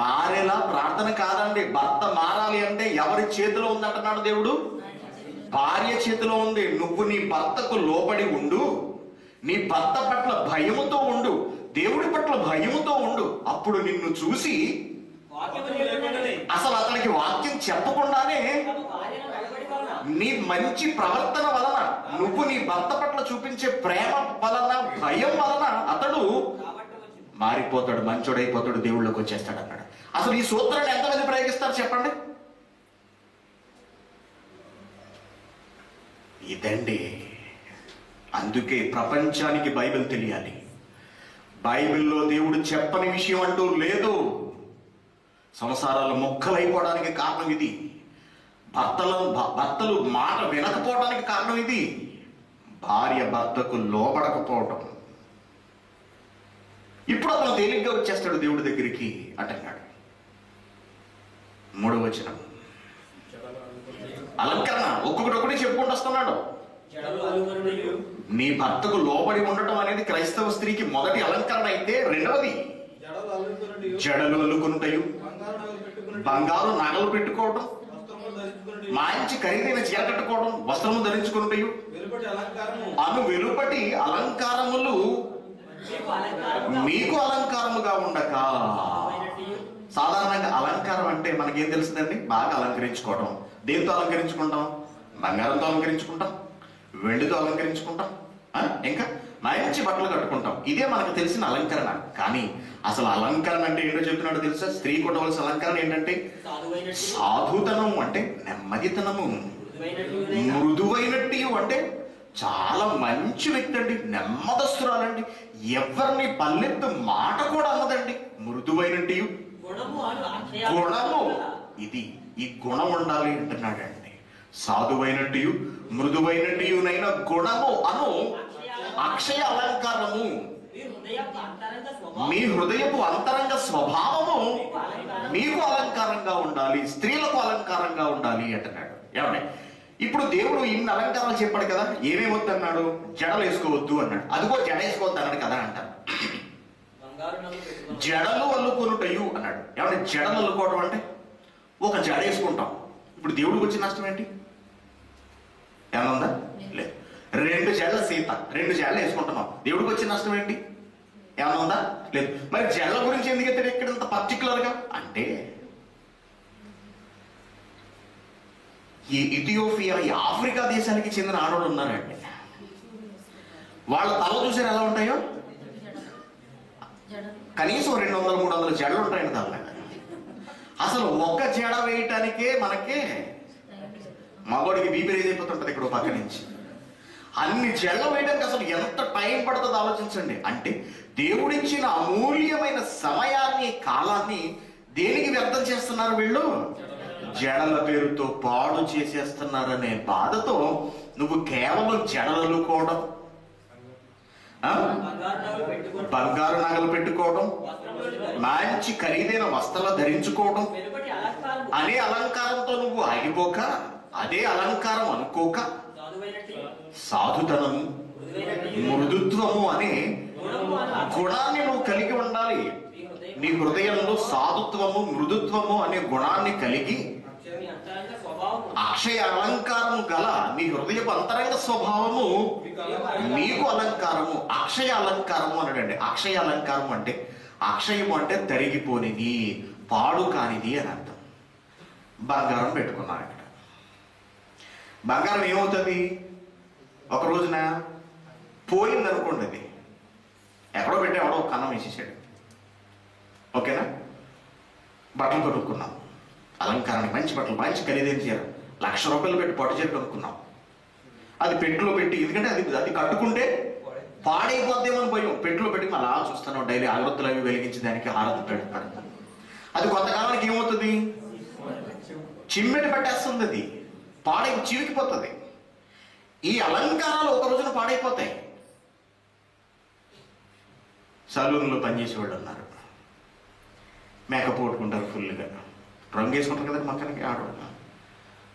మారేలా ప్రార్థన కాదండి. భర్త మారాలి అంటే ఎవరి చేతిలో ఉందంటున్నాడు దేవుడు? భార్య చేతిలో ఉంది. నువ్వు నీ భర్తకు లోబడి ఉండు, నీ భర్త పట్ల భయముతో ఉండు, దేవుడి పట్ల భయముతో ఉండు. అప్పుడు నిన్ను చూసి అసలు అతనికి వాక్యం చెప్పకుండానే నీ మంచి ప్రవర్తన వలన, నువ్వు నీ భర్త పట్ల చూపించే ప్రేమ వలన, భయం వలన అతడు మారిపోతాడు, మంచోడైపోతాడు, దేవుళ్ళకి వచ్చేస్తాడు అన్నాడు. అసలు ఈ సూత్రాన్ని ఎంతమంది ప్రయోగిస్తారు చెప్పండి? ఇదండి. అందుకే ప్రపంచానికి బైబిల్ తెలియాలి. బైబిల్లో దేవుడు చెప్పని విషయం అంటూ లేదు. సంసారాలు మొక్కలైపోవడానికి కారణం ఇది. భర్తలు మాట వినకపోవడానికి కారణం ఇది. భార్య భర్తకు లోబడకపోవటం. ఇప్పుడు అతను తేలిగ్గా వచ్చేస్తాడు దేవుడి దగ్గరికి అంటున్నాడు. 3వ వచనం అలంకరణ. ఒక్కొక్కటి చెప్పుకుంటూ వస్తున్నాడు. నీ భర్తకు లోబడి ఉండటం అనేది క్రైస్తవ స్త్రీకి మొదటి అలంకరణ అయితే, రెండవది జడలు అల్లుకొనుటయు, బంగారు నగలు పెట్టుకోవడం, మంచి ఖరీదైన చీర కట్టుకోవడం, వస్త్రము ధరించుకునుటయు అను వెలుపటి అలంకారములు మీకు అలంకారముగా ఉండక. సాధారణంగా అలంకారం అంటే మనకేం తెలుస్తుందండి? బాగా అలంకరించుకోవడం. దేంతో అలంకరించుకుంటాం? బంగారంతో అలంకరించుకుంటాం, వెండితో అలంకరించుకుంటాం, ఇంకా మంచి బట్టలు కట్టుకుంటాం. ఇదే మనకు తెలిసిన అలంకరణ. కానీ అసలు అలంకరణ అంటే ఏంటో చెప్తున్నాడు తెలుసా? స్త్రీ కొట్టవలసిన అలంకరణ ఏంటంటే సాధుతనం, అంటే నెమ్మదితనము. మృదువైనట్టు అంటే చాలా మంచి వ్యక్తి అండి, నెమ్మదస్తురాలండి, ఎవరిని పల్లెత్తు మాట కూడా అన్నదండి. మృదువైనట్టు గుణము. ఇది ఈ గుణం ఉండాలి అంటున్నాడండి. సాధువైనట్టు మృదువైనట్టునైన గుణము అను అక్షయ అలంకారము మీ హృదయపు అంతరంగ స్వభావము మీకు అలంకారంగా ఉండాలి, స్త్రీలకు అలంకారంగా ఉండాలి అంటున్నాడు. ఏమండి, ఇప్పుడు దేవుడు ఇన్ని అలంకారాలు చెప్పాడు కదా, ఏమేమి వద్దు అన్నాడు? జడలు వేసుకోవద్దు అన్నాడు. అదిగో జడ వేసుకోవద్దు అన్నాడు కదా అంటారు. జడలు అల్లుకొనుటయు అన్నాడు. ఏమంటే జడలు అల్లుకోవడం అంటే ఒక జడ వేసుకుంటాం. ఇప్పుడు దేవుడికి వచ్చిన నష్టం ఏంటి? ఏమన్నా లేదు. 2 జడల సీత 2 జడలు వేసుకుంటున్నాం. దేవుడికి వచ్చిన నష్టం ఏంటి? ఏమన్నా ఉందా? లేదు. మరి జడల గురించి ఎందుకు ఎత్తాడు ఇక్కడ ఇంత పర్టికులర్ గా అంటే, ఈ ఇథియోపియా, ఈ ఆఫ్రికా దేశానికి చెందిన ఆడవాళ్ళు ఉన్నారండి. వాళ్ళ తల చూసారు ఎలా ఉంటాయో, కనీసం 200-300 జడలు ఉంటాయండి తల. అసలు ఒక్క జడ వేయటానికే మనకే మగోడికి బీపీ రేజ్ అయిపోతుంటది ఇక్కడ పక్క నుంచి. అన్ని జడలు వేయడానికి అసలు ఎంత టైం పడుతుందో ఆలోచించండి. అంటే దేవుడిచ్చిన అమూల్యమైన సమయాన్ని, కాలాన్ని దేనికి వ్యర్థం చేస్తున్నారు వీళ్ళు? జడల పేరుతో పాడు చేసేస్తున్నారనే బాధతో నువ్వు కేవలం జడలు అల్లుకోవడం, బంగారు నగలు పెట్టుకోవడం, మంచి ఖరీదైన వస్త్రాలు ధరించుకోవడం అనే అలంకారంతో నువ్వు ఆగిపోక, అదే అలంకారం అనుకోక, సాధుతనము, మృదుత్వము అనే గుణాన్ని నువ్వు కలిగి ఉండాలి. నీ హృదయంలో సాధుత్వము, మృదుత్వము అనే గుణాన్ని కలిగి, అక్షయ అలంకారము గల నీ హృదయపు అంతరంగ స్వభావము నీకు అలంకారము, అక్షయ అలంకారము అన్నాడండి. అక్షయ అలంకారం అంటే, అక్షయము అంటే తరిగిపోనిది, పాడు కానిది అని అర్థం. బంగారం పెట్టుకున్నాను ఇక్కడ. బంగారం ఏమవుతుంది? ఒక రోజున పోయింది అనుకోండి, అది ఎక్కడో పెట్టి ఎవడో కన్నం వేసేసాడు. ఓకేనా? బట్టలు కొనుక్కున్నాం, అలంకారానికి మంచి బట్టలు, మంచి ఖరీదైన చీర, 1,00,000 రూపాయలు పెట్టి పట్టు చీర కొనుక్కున్నాం. అది పెట్టిలో పెట్టి, ఎందుకంటే అది కట్టుకుంటే పాడైపోద్దేమని భయం, పెట్టిలో పెట్టి అలా చూస్తాను. డైలీ అగరత్తులు అవి వెలిగించి దానికి హారతి పెడతాడు. అది కొంతకాలానికి ఏమవుతుంది? చిమ్మెట పెట్టేస్తుంది, అది పాడై చివికిపోతుంది. ఈ అలంకారాలు ఒక రోజున పాడైపోతాయి. సలూన్లో పనిచేసేవాళ్ళు ఉన్నారు, మేకప్ కొట్టుకుంటారు, ఫుల్గా రంగు వేసుకుంటారు కదా మక్కనికి. ఆడవాళ్ళు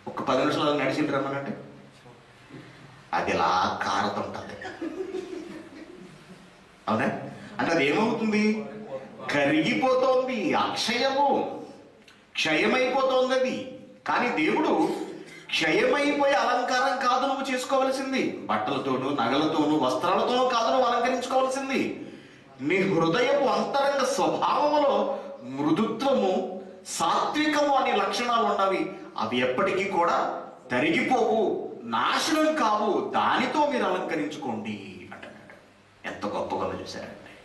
ఒక 10 నిమిషాలు నడిచిండ్రు రమ్మనంటే అది ఇలా కారుతుంటుంది. అవునా? అంటే అది ఏమవుతుంది? కరిగిపోతోంది, అక్షయము, క్షయమైపోతోంది అది. కానీ దేవుడు క్షయమైపోయే అలంకారం కాదు నువ్వు చేసుకోవలసింది. బట్టలతోనూ, నగలతోనూ, వస్త్రాలతోనూ కాదు నువ్వు అలంకరించుకోవాల్సింది. నీ హృదయపు అంతరంగ స్వభావములో మృదుత్వము, సాత్వికము అనే లక్షణాలు ఉన్నవి. అవి ఎప్పటికీ కూడా తరిగిపోవు, నాశనం కావు. దానితో మీరు అలంకరించుకోండి అంటున్నాడు. ఎంత గొప్పగా చూశారండి,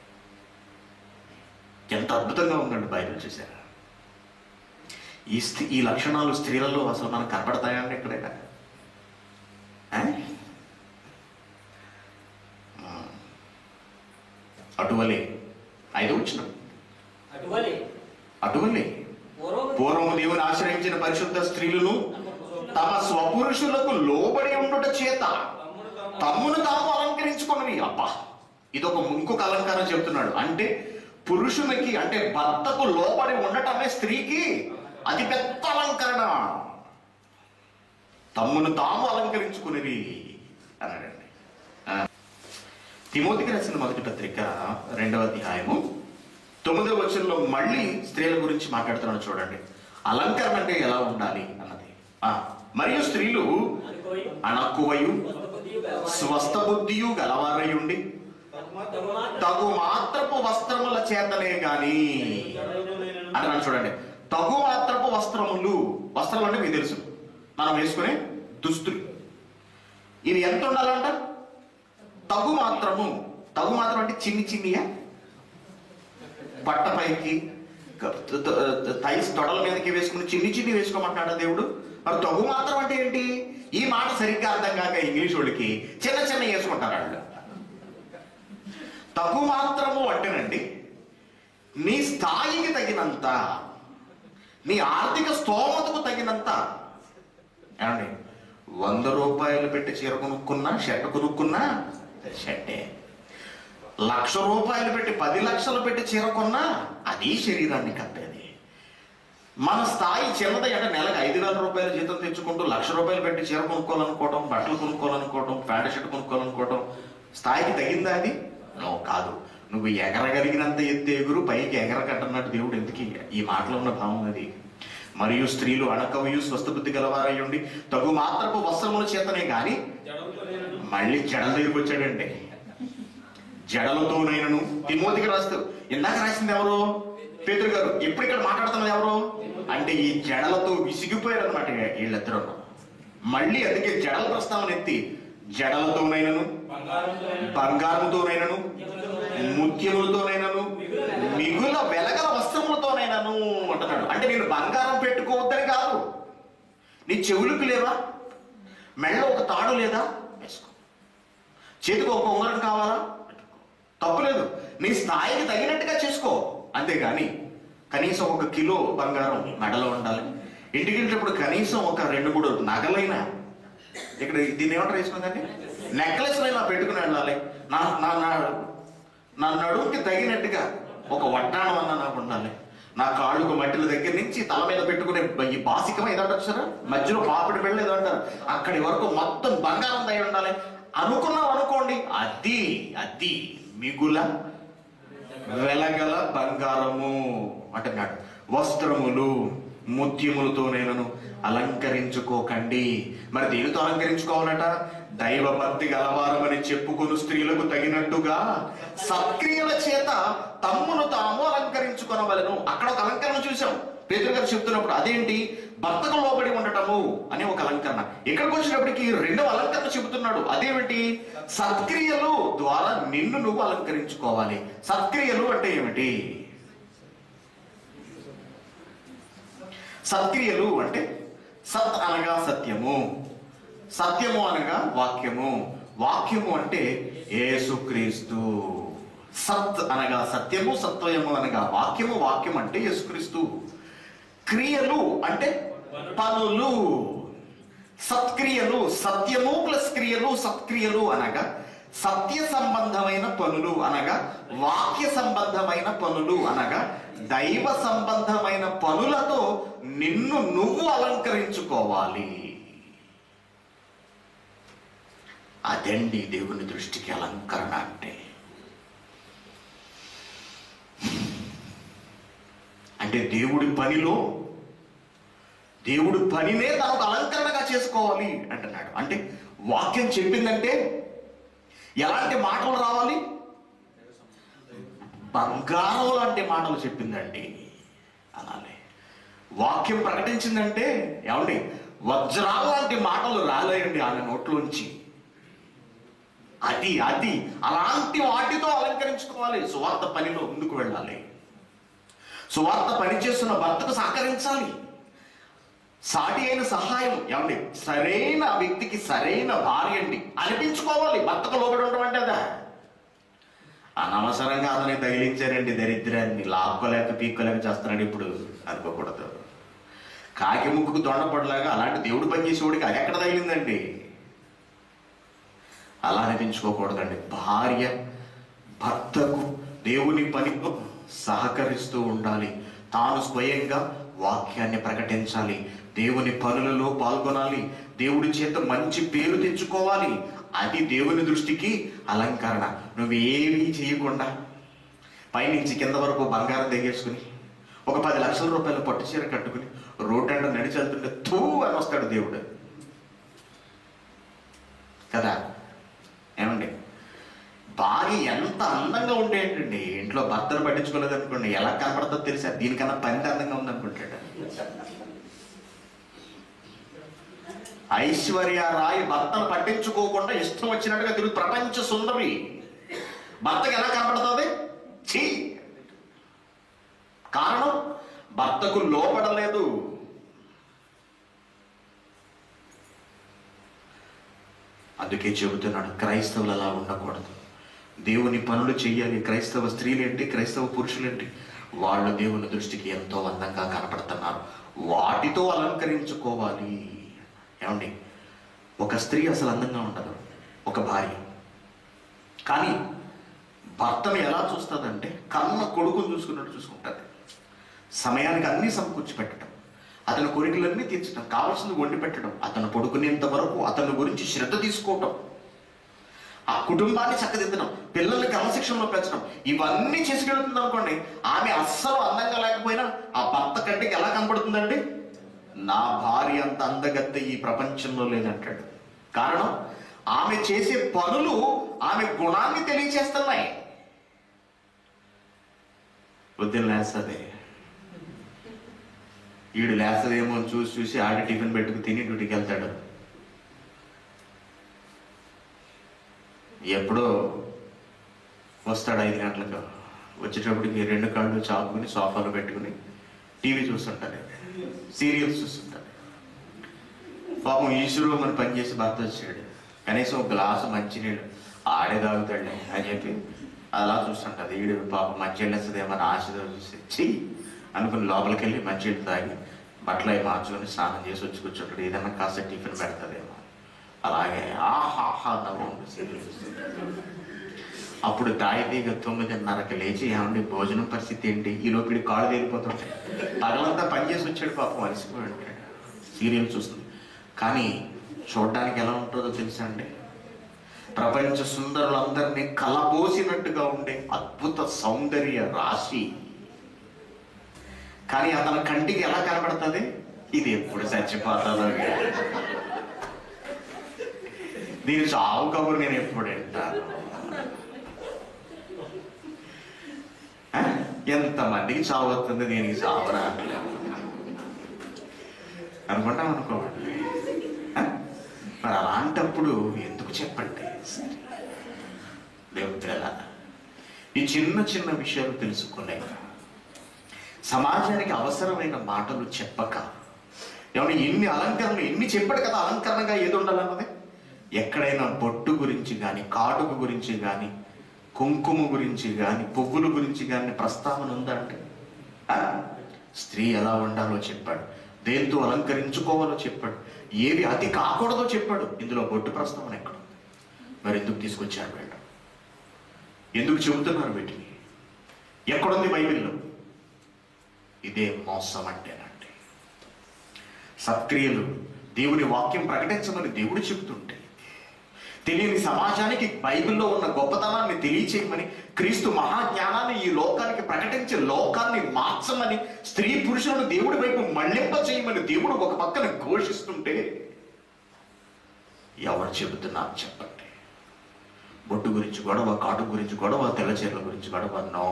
ఎంత అద్భుతంగా ఉందండి బైబిల్. చూశారా? ఈ లక్షణాలు స్త్రీలలో అసలు మనకు కనపడతాయండి ఎక్కడైనా? అటువలే 5వ వచనం, అటువలే పూర్వము దేవుని ఆశ్రయించిన పరిశుద్ధ స్త్రీలను తమ స్వపురుషులకు లోబడి ఉండుట చేత తమ్మును తాము అలంకరించుకున్నవి. అబ్బా, ఇదొక ఇంకొక అలంకారం చెప్తున్నాడు. అంటే పురుషునికి, అంటే భర్తకు లోబడి ఉండటమే స్త్రీకి అతి పెద్ద అలంకరణ. తమ్మును తాము అలంకరించుకునేవి అన్నాడండి. తిమోతికి రాసిన మొదటి పత్రిక 2వ అధ్యాయము 9వ వచనంలో మళ్ళీ స్త్రీల గురించి మాట్లాడుతున్నాడు. చూడండి, అలంకరణ అంటే ఎలా ఉండాలి అన్నది. మరియు స్త్రీలు అణక్కువయు స్వస్థ బుద్ధియు గలవారయుండి తగు మాత్రపు వస్త్రముల చేతనే గాని అంటున్నాను. చూడండి, తగు మాత్రపు వస్త్రములు. వస్త్రాలు అంటే మీకు తెలుసు, మనం వేసుకునే దుస్తులు. ఇవి ఎంత ఉండాలంట? తగు మాత్రము. తగు మాత్రం అంటే చిన్ని చిన్నియా, బట్టపైకి థైస్ తొడల మీదకి వేసుకుని చిన్ని చిన్ని వేసుకోమంటాడా దేవుడు? మరి తగు మాత్రం అంటే ఏంటి? ఈ మాట సరిగ్గా అర్థం కాక ఇంగ్లీష్ వాళ్ళకి చిన్న చిన్న వేసుకుంటారు వాళ్ళు. తగు మాత్రము అంటేనండి, నీ స్థాయికి తగినంత, నీ ఆర్థిక స్తోమతకు తగినంత. ఏమండి, 100 రూపాయలు పెట్టి చీర కొనుక్కున్నా, షర్ట్ కొనుక్కున్నా షర్టే. 1,00,000 రూపాయలు పెట్టి 10 లక్షలు పెట్టి చీర కొన్నా అది శరీరాన్ని కప్పేది. మన స్థాయి చిన్నది అంటే నెలకు 5,000 రూపాయలు జీతం తెచ్చుకుంటూ 1,00,000 రూపాయలు పెట్టి చీర కొనుక్కోవాలనుకోవడం, బట్టలు కొనుక్కోవాలనుకోవడం, ప్యాంట్ షర్ట్ కొనుక్కోవాలనుకోవడం స్థాయికి తగిందా అది? నో, కాదు. నువ్వు ఎగరగలిగినంత ఎత్తు ఎగురు, పైకి ఎగరకట్టన్నట్టు దేవుడు. ఎందుకు ఈ మాటలో ఉన్న భావం అది. మరియు స్త్రీలు అణకవయు స్వస్థబుద్ధి గలవారయ్యుండి తగు మాత్రపు వస్త్రముల చేతనే గాని, మళ్ళీ జడల దగ్గరికి వచ్చాడండి. జడలతోనైనను తిమోతికి రాస్తూ, ఇందాక రాసింది ఎవరు? పేతురు గారు. ఎప్పుడు ఇక్కడ మాట్లాడుతున్నది ఎవరు అంటే ఈ జడలతో విసిగిపోయారు అనమాట వీళ్ళిద్దరూ. మళ్ళీ అందుకే జడల ప్రస్తావన ఎత్తి, జడలతోనైనను, బంగారంతోనైనను, ముత్యములతోనైనను, మిగుల వెలగల వస్త్రములతోనైనను అంటున్నాడు. అంటే నేను బంగారం పెట్టుకోవద్దని కాదు. నీ చెవులకు లేవా? మెళ్ళో ఒక తాడు లేదా? వేసుకో. చేతికి ఒక ఉంగరం కావాలా? తప్పులేదు. నీ స్థాయికి తగినట్టుగా చేసుకో. అంతేగాని కనీసం 1 కిలో బంగారం మెడలో ఉండాలి. ఇంటికి వెళ్ళేటప్పుడు కనీసం ఒక 2-3 నగలైనా, ఇక్కడ దీన్ని ఏమంటారు వేసుకుందండి, నెక్లెస్ అయినా పెట్టుకుని వెళ్ళాలి. నా నడుముకి తగినట్టుగా ఒక వడ్డాణం అన్నా నాకు ఉండాలి. నా కాళ్ళకు మట్టిల దగ్గర నుంచి తల మీద పెట్టుకునే ఈ బాసికం ఏదంటారు సార్, మధ్యలో పాపిడి పెళ్ళి ఏదో అంటారు, అక్కడి వరకు మొత్తం బంగారం దయ ఉండాలి అనుకున్నాం అనుకోండి. అది మిగుల వెలగల బంగారము అంటున్నాడు. వస్త్రములు ముత్యములతోనైనను అలంకరించుకోకండి. మరి దేనితో అలంకరించుకోవాలట? దైవభక్తి గలవారమని చెప్పుకొను స్త్రీలకు తగినట్టుగా సత్క్రియల చేత తమ్మును తాము అలంకరించుకొనవలెను. అక్కడ ఒక అలంకరణ చూసాం పేతురు గారు చెప్తున్నప్పుడు. అదేంటి? భర్తకు లోబడి ఉండటము అనే ఒక అలంకరణ. ఇక్కడికి వచ్చినప్పటికీ 2వ అలంకరణ చెబుతున్నాడు. అదేమిటి? సత్క్రియలు ద్వారా నిన్ను నువ్వు అలంకరించుకోవాలి. సత్క్రియలు అంటే ఏమిటి? సత్క్రియలు అంటే సత్ అనగా సత్యము, సత్యము అనగా వాక్యము, వాక్యము అంటే యేసుక్రీస్తు. సత్ అనగా సత్యము, సత్వయము అనగా వాక్యము, వాక్యం అంటే యేసుక్రీస్తు. క్రియలు అంటే పనులు. సత్క్రియలు, సత్యము ప్లస్ క్రియలు, సత్క్రియలు అనగా సత్య సంబంధమైన పనులు అనగా వాక్య సంబంధమైన పనులు అనగా దైవ సంబంధమైన పనులతో నిన్ను నువ్వు అలంకరించుకోవాలి. అదండి దేవుని దృష్టికి అలంకరణ అంటే. అంటే దేవుడి పనినే తనకు అలంకరణగా చేసుకోవాలి అంటున్నాడు. అంటే వాక్యం చెప్పిందంటే ఎలాంటి మాటలు రావాలి? బంగారం లాంటి మాటలు చెప్పిందండి అలానే. వాక్యం ప్రకటించిందంటే ఏమండి వజ్రాలు లాంటి మాటలు రాలేయండి ఆమె నోట్లోంచి. అది అలాంటి వాటితో అలంకరించుకోవాలి. సువార్త పనిలో ముందుకు వెళ్ళాలి. సువార్త పని చేస్తున్న భర్తకు సహకరించాలి. సాటి అయిన సహాయం ఏమండి సరైన వ్యక్తికి సరైన భార్య అండి అనిపించుకోవాలి. భర్తకు లోబడి ఉండడం అంటే అదా? అనవసరంగా అతనికి తగిలించారండి దరిద్రాన్ని, లాక్కోలేక పీక్కోలేక చేస్తున్నాడు ఇప్పుడు అనుకోకూడదు. కాకి ముక్కుకు దొండపడలాగా అలాంటి దేవుడు పనిచేసేవాడికి అది ఎక్కడ తగిలిందండి? అలా అనిపించుకోకూడదండి. భార్య భర్తకు దేవుని పనిలో సహకరిస్తూ ఉండాలి. తాను స్వయంగా వాక్యాన్ని ప్రకటించాలి. దేవుని పనులలో పాల్గొనాలి. దేవుడి చేత మంచి పేరు తెచ్చుకోవాలి. అది దేవుని దృష్టికి అలంకరణ. నువ్వు ఏమీ చేయకుండా పైనుంచి కింద వరకు బంగారం తెగేసుకుని ఒక 10 లక్షల రూపాయల పట్టు చీర కట్టుకుని రోడ్డంట నడిచి వెళ్తుంటే తూ అని వస్తాడు దేవుడు కదా. ఏమండి భార్య ఎంత అందంగా ఉంటే ఏంటండి, ఇంట్లో భర్తను పట్టించుకోలేదు అనుకోండి ఎలా కనపడుతుందో తెలుసా? దీనికన్నా పంది అందంగా ఉందనుకుంటాడు. ఐశ్వర్య రాయ్ భర్తను పట్టించుకోకుండా ఇష్టం వచ్చినట్టుగా తిరుగు ప్రపంచ సుందరి. భర్తకు ఎలా కనపడుతుంది? ఛీ! కారణం భర్తకు లోపడలేదు. అందుకే చెబుతున్నాడు క్రైస్తవులు అలా ఉండకూడదు. దేవుని పనులు చెయ్యాలి. క్రైస్తవ స్త్రీలేంటి, క్రైస్తవ పురుషులేంటి, వాళ్ళు దేవుని దృష్టికి ఎంతో అందంగా కనపడుతున్నారు. వాటితో అలంకరించుకోవాలి. ఏమండి ఒక స్త్రీ అసలు అందంగా ఉండదు, ఒక భార్య. కానీ భర్తను ఎలా చూస్తుందంటే కన్న కొడుకుని చూసుకున్నట్టు చూసుకుంటుంది. సమయానికి అన్నీ సమకూర్చి పెట్టడం, అతని కోరికలన్నీ తీర్చడం, కావాల్సింది వండి పెట్టడం, అతను పడుకునేంత వరకు అతని గురించి శ్రద్ధ తీసుకోవటం, ఆ కుటుంబాన్ని చక్కదిద్దడం, పిల్లల్ని క్రమశిక్షణలో పెంచడం, ఇవన్నీ చేసుకెళ్తుంది అనుకోండి. ఆమె అస్సలు అందంగా లేకపోయినా ఆ భర్త కంటికి ఎలా కనపడుతుందండి? నా భార్య అంత అందగత్తె ఈ ప్రపంచంలో లేదంటాడు. కారణం, ఆమె చేసే పనులు ఆమె గుణాన్ని తెలియచేస్తున్నాయి. పొద్దున్న లేస్తుంది, ఈడు లేస్తదేమో అని చూసి ఆడి టిఫిన్ పెట్టుకు తిని డ్యూటీకి వెళ్తాడు. ఎప్పుడో వస్తాడు 5 గంటలకు. వచ్చేటప్పటికి 2 కాళ్ళు చాపుకుని సోఫాలో పెట్టుకుని టీవీ చూస్తుంటారు, సీరియల్స్ చూస్తుంటారు. పాపం ఈశ్వరు మన పని చేసి భర్త వచ్చాడు, కనీసం ఒక గ్లాసు మంచినీళ్ళు ఆడే తాగుతాడు అని చెప్పి అలా చూస్తుంటుంది. ఈడు పాపం మంచినీళ్ళు వేస్తుందేమని ఆశతో చూసి చెయ్యి అనుకుని లోపలికి వెళ్ళి మంచినీళ్ళు తాగి బట్టలు అవి మార్చుకొని స్నానం చేసి వచ్చి కూర్చుంటాడు. ఏదన్నా కాస్త టిఫిన్ పెడతాదేమో. అలాగే ఆహాహా నవ్వు సీరియల్ చూస్తుంటాడు. అప్పుడు తాయితీగా 9:30కి లేచి ఏమండి భోజనం పరిస్థితి ఏంటి? ఈ లోపలి కాళ్ళు తేలిపోతుంటాయి. పగలంతా పనిచేసి వచ్చాడు పాపం, అలసిపోయి ఉంటాడు, సీరియల్ చూస్తుంది. కానీ చూడడానికి ఎలా ఉంటుందో తెలుసా అండి? ప్రపంచ సుందరులందరినీ కలబోసినట్టుగా ఉండే అద్భుత సౌందర్య రాశి. కానీ అతని కంటికి ఎలా కనబడుతుంది? ఇది ఎప్పుడు చచ్చిపోతుందో, దీని చావు కబురు నేను ఎప్పుడు వింటాను. ఎంతమందికి చావు వస్తుంది, దీనికి చావు రావట్లేదు అనుకుంటాం అనుకోండి. మరి అలాంటప్పుడు ఎందుకు చెప్పండి దేవుడు? ఎలా ఈ చిన్న చిన్న విషయాలు తెలుసుకోలేక, సమాజానికి అవసరమైన మాటలు చెప్పక, ఏమన్నా ఎన్ని అలంకరణలు ఎన్ని చెప్పాడు కదా, అలంకరణగా ఏది ఉండాలన్నది. ఎక్కడైనా బొట్టు గురించి కానీ, కాటుక గురించి కానీ, కుంకుమ గురించి కానీ, పువ్వుల గురించి కానీ ప్రస్తావన ఉందా అంటే? స్త్రీ ఎలా ఉండాలో చెప్పాడు, దేంతో అలంకరించుకోవాలో చెప్పాడు, ఏవి అతి కాకూడదో చెప్పాడు. ఇందులో బొట్టు ప్రస్తావన ఎక్కడ? మరి ఎందుకు తీసుకొచ్చాడు వీళ్ళు? ఎందుకు చెబుతున్నారు వీటిని? ఎక్కడుంది బైబిల్లో? ఇదే మోసం అంటేనండి. సత్క్రియలు, దేవుని వాక్యం ప్రకటించమని దేవుడు చెబుతుంటే, తెలియని సమాజానికి బైబిల్లో ఉన్న గొప్పతనాన్ని తెలియచేయమని, క్రీస్తు మహాజ్ఞానాన్ని ఈ లోకానికి ప్రకటించి లోకాన్ని మార్చమని, స్త్రీ పురుషులను దేవుడి వైపు మళ్లింప చేయమని దేవుడు ఒక పక్కన ఘోషిస్తుంటే, ఎవరు చెబుతున్నారు చెప్పండి? బొట్టు గురించి గొడవ, కాటు గురించి గొడవ, తెల్లచీరల గురించి గొడవ. నో,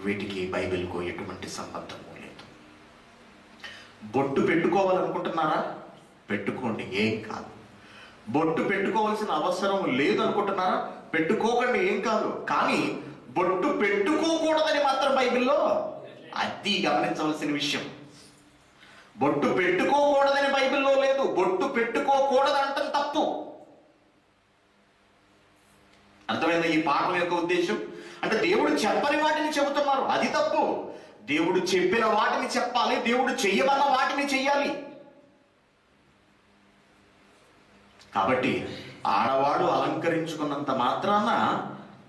వీటికి బైబిల్కు ఎటువంటి సంబంధము లేదు. బొట్టు పెట్టుకోవాలనుకుంటున్నారా? పెట్టుకోండి, ఏం కాదు. బొట్టు పెట్టుకోవాల్సిన అవసరం లేదు అనుకుంటున్నారా? పెట్టుకోకండి, ఏం కాదు. కానీ బొట్టు పెట్టుకోకూడదని మాత్రం బైబిల్లో అది గమనించవలసిన విషయం. బొట్టు పెట్టుకోకూడదని బైబిల్లో లేదు. బొట్టు పెట్టుకోకూడదంటే తప్పు. అర్థమైందా ఈ పాఠం యొక్క ఉద్దేశం? అంటే దేవుడు చెప్పని వాటిని చెబుతున్నారు, అది తప్పు. దేవుడు చెప్పిన వాటిని చెప్పాలి, దేవుడు చెయ్యమన్న వాటిని చెయ్యాలి. కాబట్టి ఆడవాడు అలంకరించుకున్నంత మాత్రాన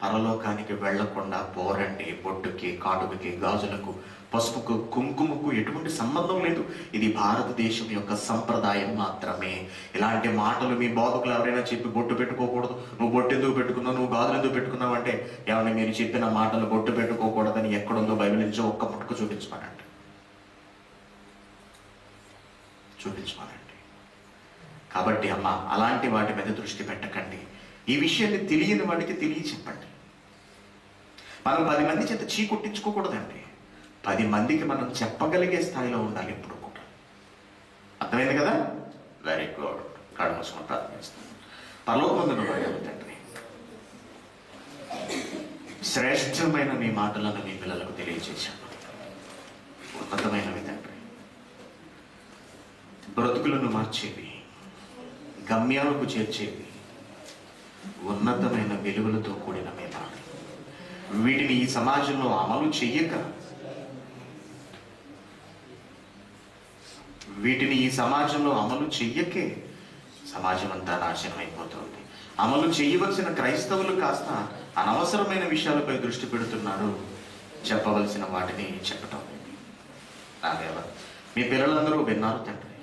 పరలోకానికి వెళ్లకుండా పోరండి. బొట్టుకి, కాటుకకి, గాజులకు, పసుపుకు, కుంకుమకు ఎటువంటి సంబంధం లేదు. ఇది భారతదేశం యొక్క సంప్రదాయం మాత్రమే. ఇలాంటి మాటలు మీ బోధకులు ఎవరైనా చెప్పి బొట్టు పెట్టుకోకూడదు, నువ్వు బొట్టు ఎందుకు పెట్టుకున్నావు, నువ్వు గాజులు ఎందుకు పెట్టుకున్నావు అంటే, ఏమన్నా మీరు చెప్పిన మాటలు బొట్టు పెట్టుకోకూడదని ఎక్కడుందో బైబిల్ నుంచి ఒక్క ముట్టుకు చూపించమనండి, చూపించమనండి. కాబట్టి అమ్మ, అలాంటి వాటి మీద దృష్టి పెట్టకండి. ఈ విషయాన్ని తెలియని వాడికి చెప్పండి. మనం 10 మంది చేత చీకొట్టించుకోకూడదండి. 10 మందికి మనం చెప్పగలిగే స్థాయిలో ఉండాలి ఎప్పుడు కూడా. అర్థమైంది కదా? Very good. కళ్ళు మూసుకొని ప్రార్థిస్తాను. పరలోకమందున్న మా తండ్రి, శ్రేష్టమైన మీ మాటలను మీ పిల్లలకు తెలియజేశాను. ఉన్నతమైనవి తండ్రి, బ్రతుకులను మార్చేవి, గమ్యాలకు చేర్చేవి, ఉన్నతమైన విలువలతో కూడిన మీ మాట. వీటిని ఈ సమాజంలో అమలు చెయ్యక, వీటిని ఈ సమాజంలో అమలు చెయ్యకే సమాజం అంతా నాశనం అయిపోతుంది. అమలు చేయవలసిన క్రైస్తవులు కాస్త అనవసరమైన విషయాలపై దృష్టి పెడుతున్నారు. చెప్పవలసిన వాటిని చెప్పటం నా దేవ, మీ పిల్లలందరూ విన్నారు తండ్రి.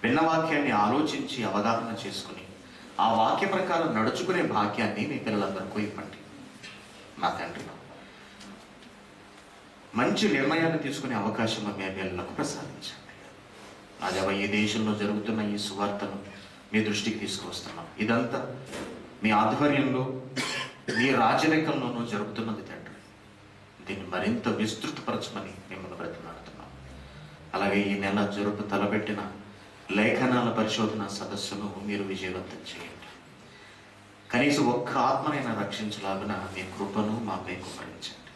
విన్న వాక్యాన్ని ఆలోచించి అవగాహన చేసుకుని ఆ వాక్య ప్రకారం నడుచుకునే భాగ్యాన్ని మీ పిల్లలందరికీ ఇవ్వండి నా తండ్రి. మంచి నిర్ణయాన్ని తీసుకునే అవకాశం మీ పిల్లలకు ప్రసాదించండి నా దేవ. ఈ దేశంలో జరుగుతున్న ఈ సువార్తను మీ దృష్టికి తీసుకువస్తున్నాం. ఇదంతా మీ ఆధ్వర్యంలో, మీ రాజరికంలోనూ జరుగుతున్నది తండ్రి. దీన్ని మరింత విస్తృతపరచమని మిమ్మల్ని బ్రతిమాడుతున్నాం. అలాగే ఈ నెల తలపెట్టిన లేఖనాల పరిశోధన సదస్సును మీరు విజయవంతం చేయండి. కనీసం ఒక్క ఆత్మనైనా రక్షించలాగున మీ కృపను మాపై కుమరించండి.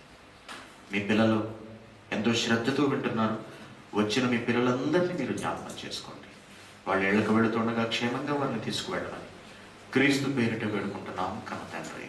మీ పిల్లలు ఎంతో శ్రద్ధతో వింటున్నారు. వచ్చిన మీ పిల్లలందరినీ మీరు జ్ఞాపకం చేసుకోండి. వాళ్ళ ఇళ్లకు వెళుతుండగా క్షేమంగా వారిని తీసుకువెళ్ళమని క్రీస్తు పేరిట వేడుకుంటున్నాం కన్న తండ్రి.